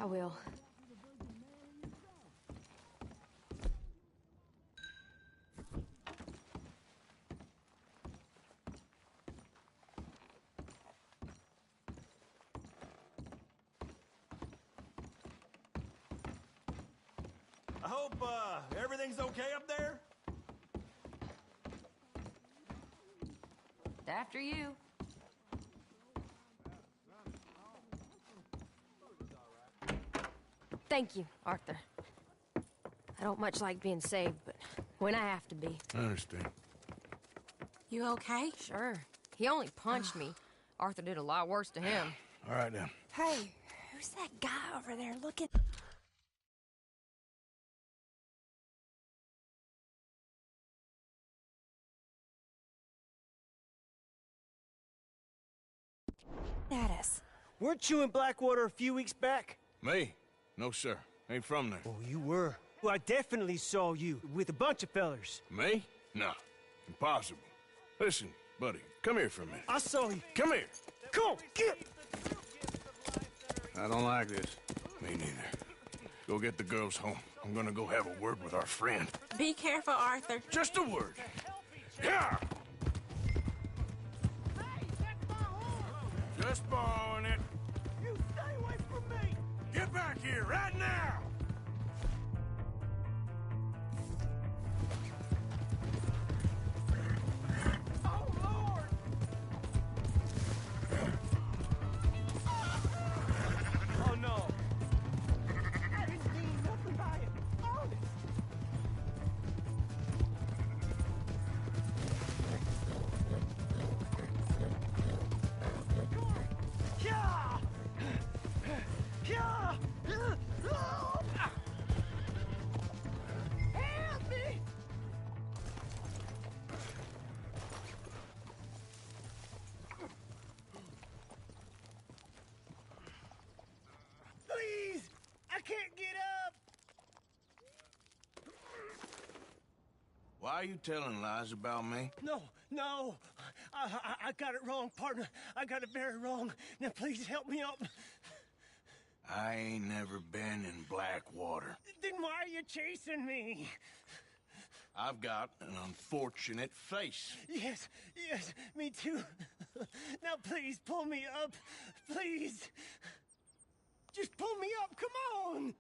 I will. I hope, everything's okay up there? After you. Thank you, Arthur. I don't much like being saved, but when I have to be. I understand. You okay? Sure. He only punched me. Arthur did a lot worse to him. All right, then. Hey, who's that guy over there looking? At us. Weren't you in Blackwater a few weeks back? Me? No, sir. Ain't from there. Oh, you were. Well, I definitely saw you with a bunch of fellers. Me? No. Impossible. Listen, buddy, come here for a minute. I saw you. Come here. Come on, get! I don't like this. Me neither. Go get the girls home. I'm gonna go have a word with our friend. Be careful, Arthur. Just a word. Yeah! Just borrowing it. You stay away from me! Get back here right now! Oh, Lord! Why are you telling lies about me? No. I got it wrong, partner. I got it very wrong. Now, please help me up. I ain't never been in Blackwater. Then why are you chasing me? I've got an unfortunate face. Yes, me too. Now, please, pull me up. Please. Just pull me up, come on!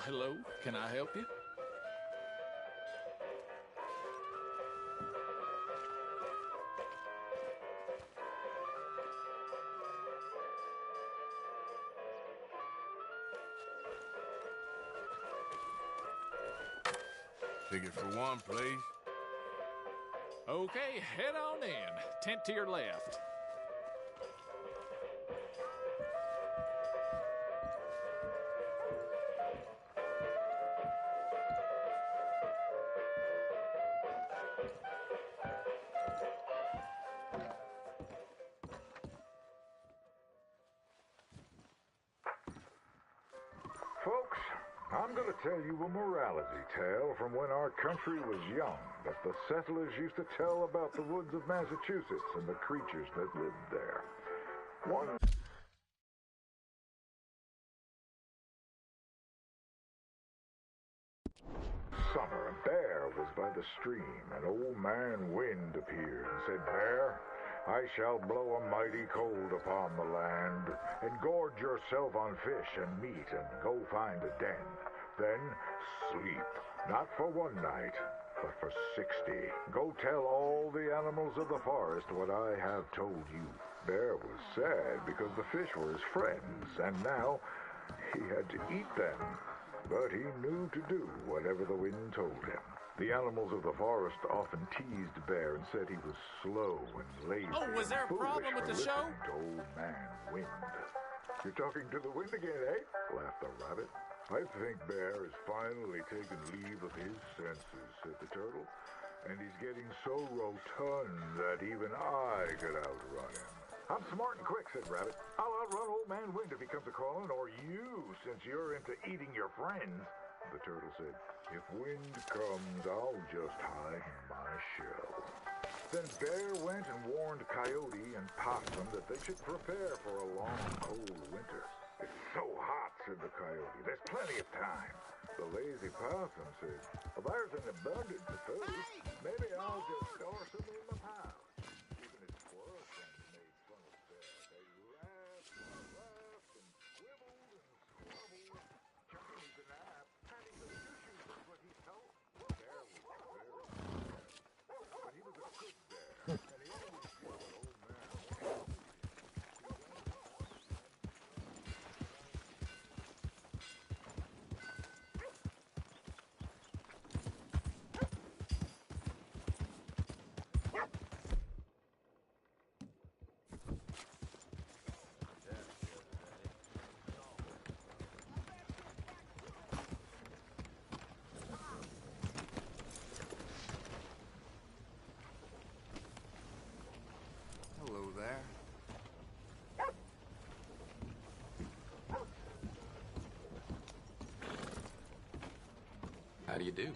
Hello, can I help you? Ticket for one, please. Okay, head on in. Tent to your left. Folks, I'm going to tell you a morality tale from when our country was young that the settlers used to tell about the woods of Massachusetts and the creatures that lived there. One summer, a bear was by the stream, and old man Wind appeared and said, "Bear, I shall blow a mighty cold upon the land, and gorge yourself on fish and meat, and go find a den. Then sleep, not for one night, but for 60. Go tell all the animals of the forest what I have told you." Bear was sad because the fish were his friends, and now he had to eat them. But he knew to do whatever the wind told him. The animals of the forest often teased Bear and said he was slow and lazy. Oh, was there a and problem foolish with for the show? listening to old man Wind. "You're talking to the wind again, eh?" laughed the rabbit. "I think Bear has finally taken leave of his senses," said the turtle. "And he's getting so rotund that even I could outrun him." "I'm smart and quick," said Rabbit. "I'll outrun old man Wind if he comes a-calling, or you, since you're into eating your friends." The turtle said, "If Wind comes, I'll just hide in my shell." Then Bear went and warned Coyote and Possum that they should prepare for a long, cold winter. "It's so hot," said said the coyote. There's plenty of time. The lazy possum said, well, there's an abundance of food. Maybe I'll just store some in my pouch. Even his squirrel friends made fun of Bear. They laughed and laughed and squibbled and squabbled. Chucky needs a nap. Patty some tissues, is what he told. Bear was very sad. But he was a good bear, and he always did what old man wanted. Hello there. How do you do?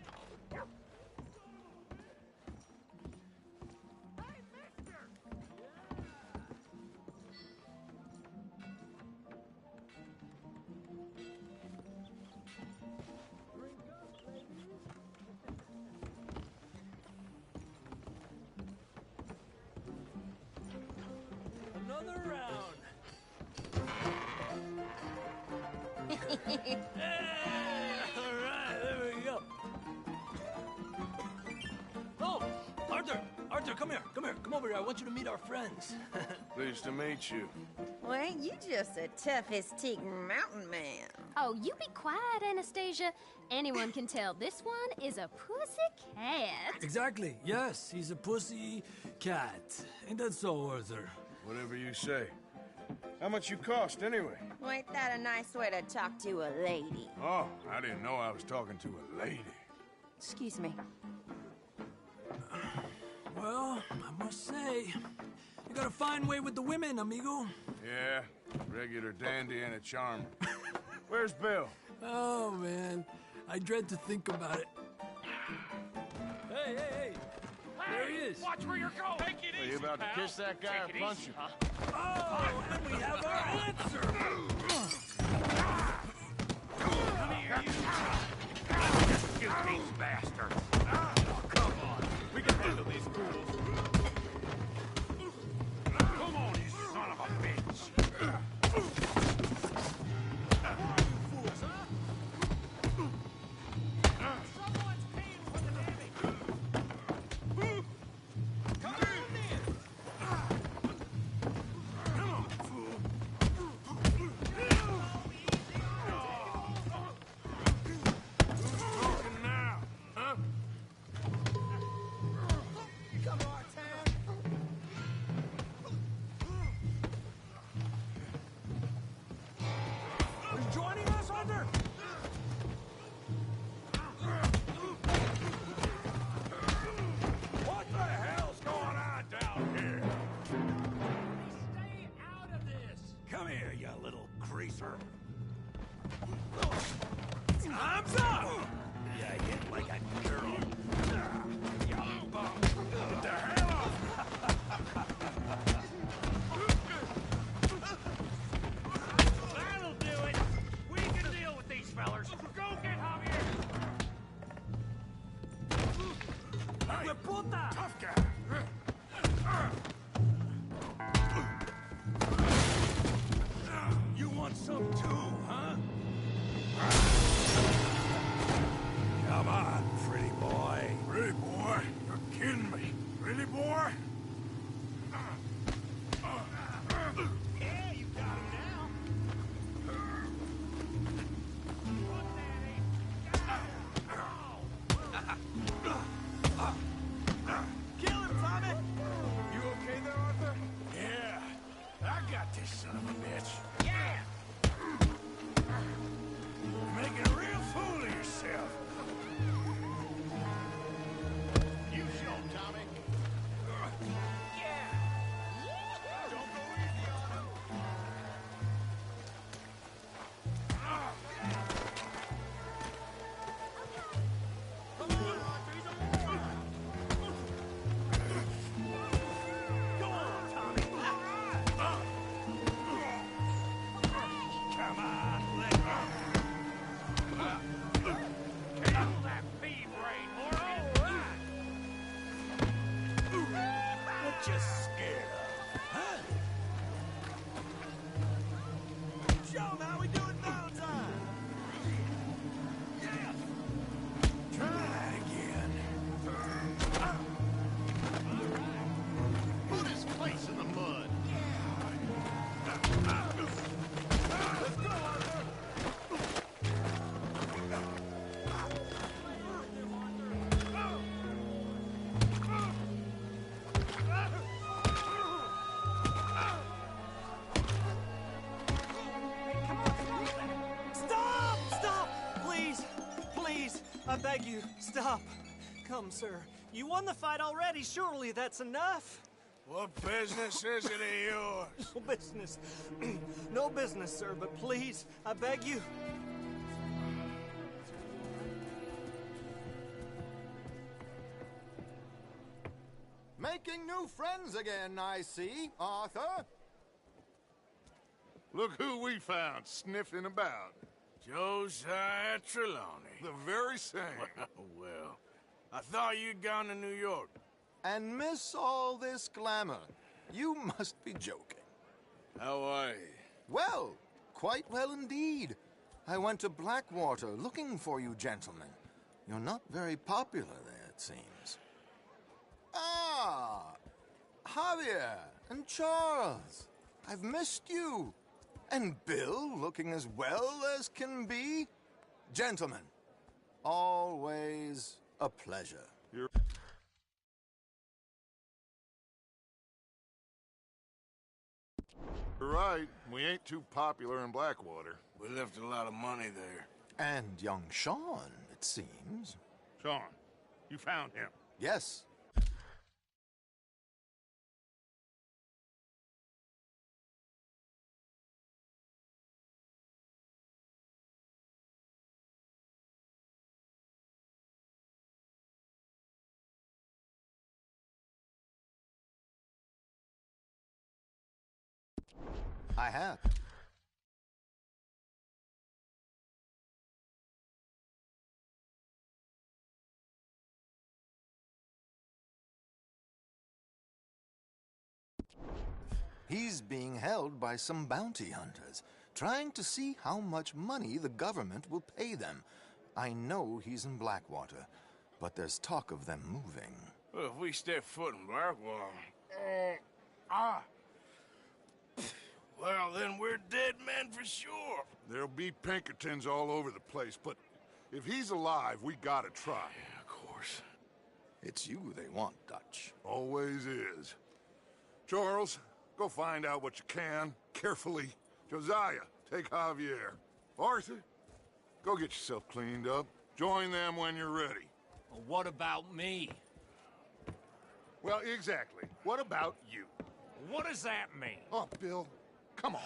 Another round. All right, there we go. Oh, Arthur, come here, come over here. I want you to meet our friends. Pleased to meet you. Well, ain't you just a tough-as-teak mountain man? Oh, you be quiet, Anastasia. Anyone can tell this one is a pussy cat. Exactly. Yes, he's a pussy cat. Ain't that so, Arthur? Whatever you say. How much you cost, anyway? Well, ain't that a nice way to talk to a lady? Oh, I didn't know I was talking to a lady. Excuse me. Well, I must say, you got a fine way with the women, amigo. Yeah, regular dandy and a charmer. Where's Bill? Oh, man. I dread to think about it. Hey! There he is. Watch where you're going. Take it Are easy, you about to pal. kiss that guy Take or it punch easy, him? huh? Oh, and we have our answer. Come here, you these bastards. Oh, come on. We can handle these fools. Come on, you son of a bitch. Fools, huh? Someone's paying for the damage. Come on in. Come on, fool. Talking now, huh? You come to our town? Are you joining us, Arthur? What the hell's going on down here? Stay out of this. Come here, you little greaser. Time's up. You hit like a girl. You bum. Get the hell off! That'll do it. We can deal with these fellers. Go get Javier. Hey, puta. Tough guy. You want some too, huh? Come on, pretty boy. Pretty boy? You're kidding me. Really, boy? Yeah, you got him now. Kill him, Tommy! You okay there, Arthur? Yeah, I got this son of a bitch. Yeah! You're making a real fool of yourself. You show him, Tommy. ain't you scared of? Huh? Show 'em how we do it Valentine! Yeah! Try that again. Put his face in the mud. Let's go, Arthur! Stop! Stop! Please! Please! I beg you, stop. Come, sir. You won the fight already. Surely that's enough. What business is it of yours? No business. No business, sir, but please, I beg you. Making new friends again, I see, Arthur. Look who we found sniffing about. Josiah Trelawney. The very same. Well, I thought you'd gone to New York. And miss all this glamour. You must be joking. How are you? Well, quite well indeed. I went to Blackwater looking for you gentlemen. You're not very popular there, it seems. Ah, Javier and Charles. I've missed you. And Bill looking as well as can be. Gentlemen, always a pleasure. You're right. We ain't too popular in Blackwater. We left a lot of money there. And young Sean, it seems. Sean, you found him. Yes. I have. He's being held by some bounty hunters, trying to see how much money the government will pay them. I know he's in Blackwater, but there's talk of them moving. Well, if we step foot in Blackwater... Well, then we're dead men for sure. There'll be Pinkertons all over the place, but if he's alive, we gotta try. Yeah, of course. It's you they want, Dutch. Always is. Charles, go find out what you can, carefully. Josiah, take Javier. Arthur, go get yourself cleaned up. Join them when you're ready. Well, what about me? Well, exactly. What about you? What does that mean? Oh, Bill, come on.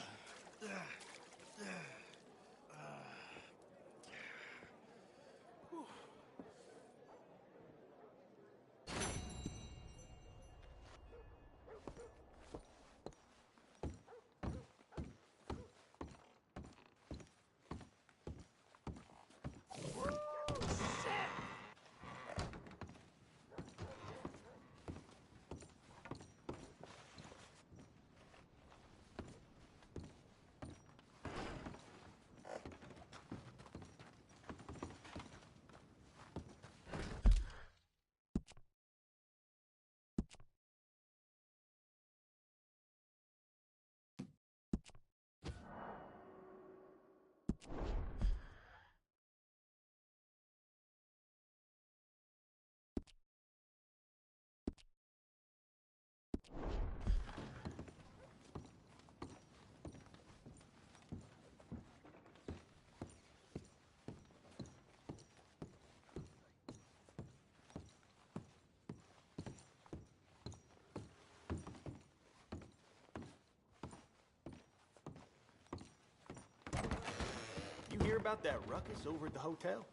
You hear about that ruckus over at the hotel?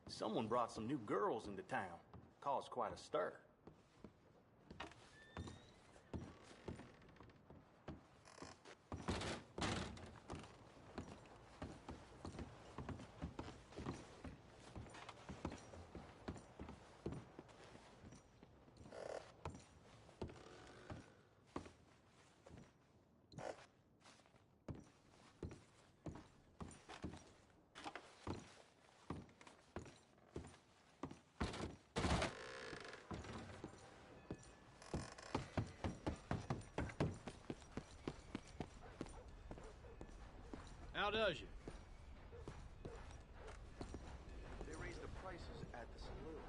Someone brought some new girls into town. Caused quite a stir. How does you? They raised the prices at the saloon.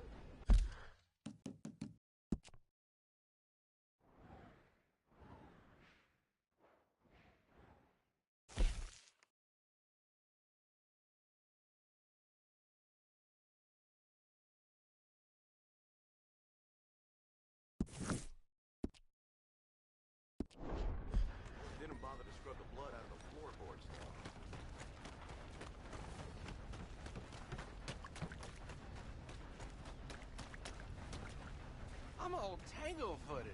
Didn't bother to scrub the blood out of the floorboards. I'm all tangle-footed.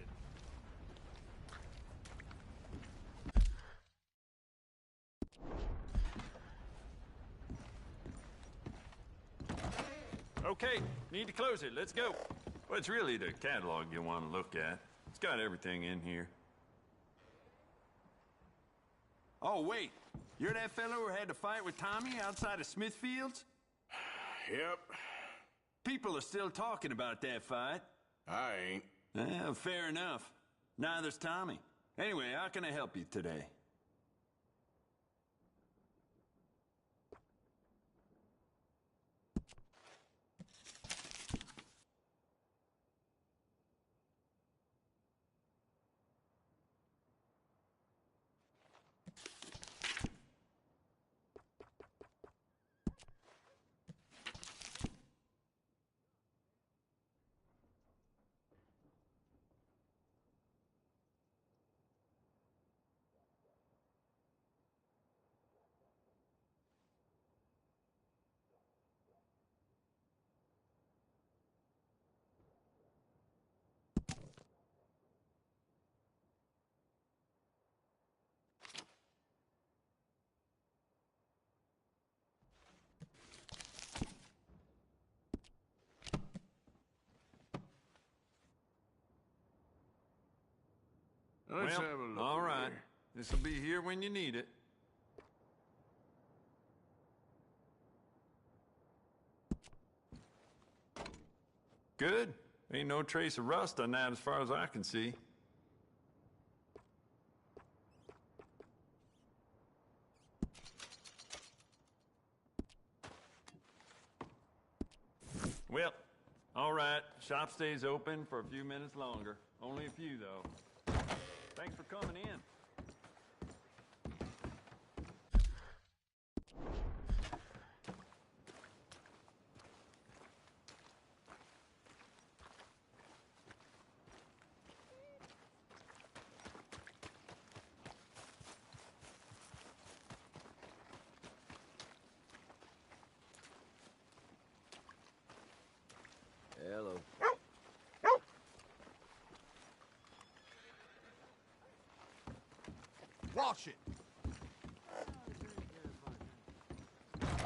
Okay, need to close it. Let's go. Well, it's really the catalog you want to look at. It's got everything in here. Oh, wait. You're that fellow who had to fight with Tommy outside of Smithfield's? Yep. People are still talking about that fight. I ain't. Fair enough. Neither's Tommy. Anyway, how can I help you today? Let's have a look. All right. Here. This'll be here when you need it. Good. Ain't no trace of rust on that as far as I can see. Well, all right. Shop stays open for a few minutes longer. Only a few, though. Thanks for coming in. Hello. Watch it!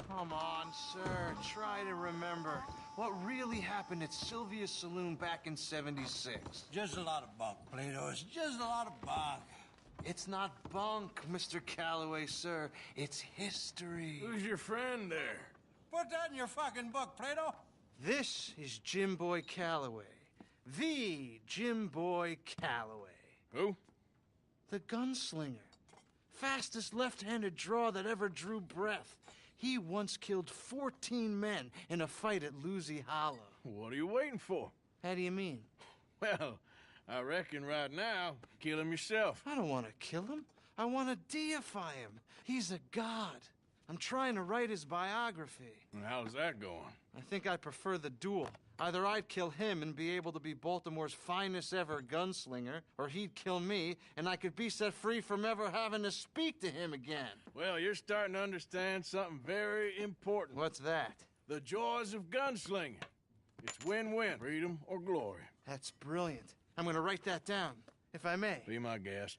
Come on, sir. Try to remember what really happened at Sylvia's Saloon back in '76. Just a lot of bunk, Plato. It's just a lot of bunk. It's not bunk, Mr. Calloway, sir. It's history. Who's your friend there? Put that in your fucking book, Plato. This is Jim Boy Calloway. The Jim Boy Calloway. Who? The gunslinger. Fastest left-handed draw that ever drew breath. He once killed 14 men in a fight at Lucy Hollow. What are you waiting for? How do you mean? Well, I reckon right now, kill him yourself. I don't want to kill him. I want to deify him. He's a god. I'm trying to write his biography. And how's that going? I think I prefer the duel. Either I'd kill him and be able to be Baltimore's finest ever gunslinger, or he'd kill me and I could be set free from ever having to speak to him again. Well, you're starting to understand something very important. What's that? The joys of gunslinging. It's win-win, freedom or glory. That's brilliant. I'm going to write that down, if I may. Be my guest.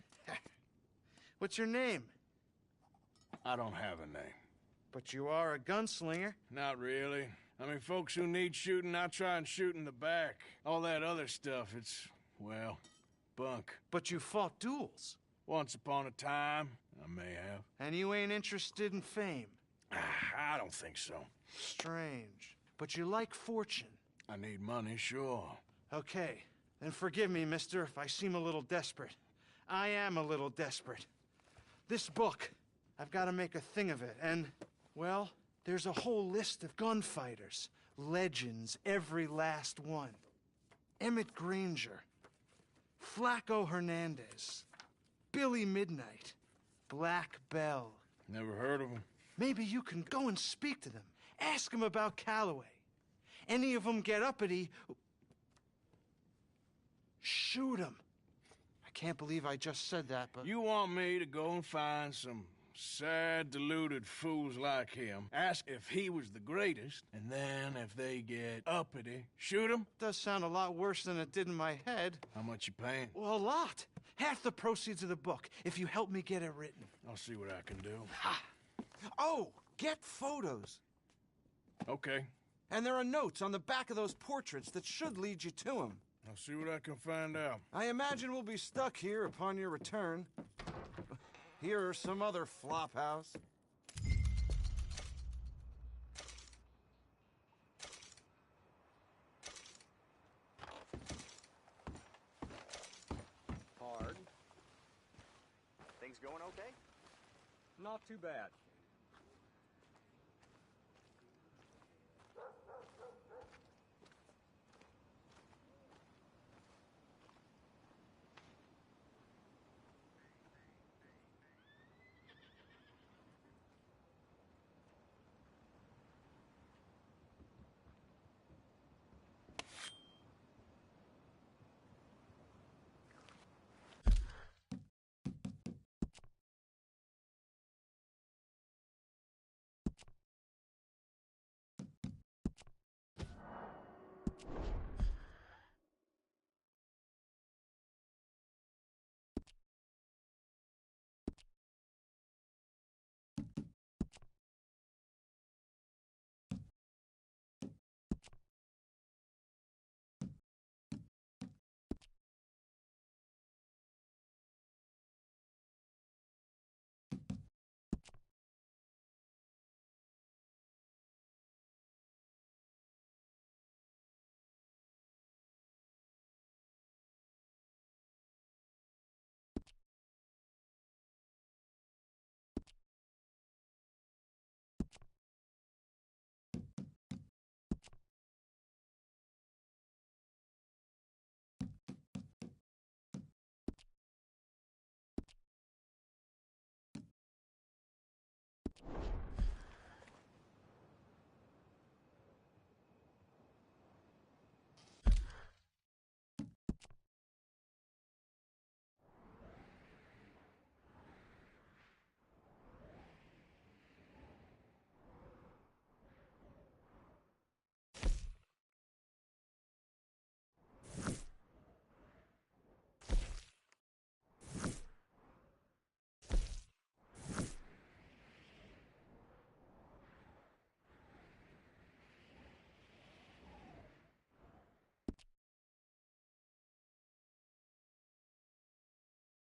What's your name? I don't have a name. But you are a gunslinger. Not really. I mean, folks who need shooting, I try and shoot in the back. All that other stuff, it's, well, bunk. But you fought duels. Once upon a time, I may have. And you ain't interested in fame. I don't think so. Strange. But you like fortune. I need money, sure. Okay. Then forgive me, mister, if I seem a little desperate. I am a little desperate. This book, I've got to make a thing of it, and, well, there's a whole list of gunfighters. Legends, every last one. Emmett Granger, Flaco Hernandez, Billy Midnight, Black Bell. Never heard of them. Maybe you can go and speak to them. Ask them about Calloway. Any of them get uppity, shoot them. I can't believe I just said that, but... You want me to go and find some sad, deluded fools like him, ask if he was the greatest, and then if they get uppity, shoot him? Does sound a lot worse than it did in my head. How much you paying? Well, a lot. Half the proceeds of the book, if you help me get it written. I'll see what I can do. Ha! Oh, get photos. Okay. And there are notes on the back of those portraits that should lead you to him. I'll see what I can find out. I imagine we'll be stuck here upon your return. Here are some other flophouse. Hard. Things going okay? Not too bad.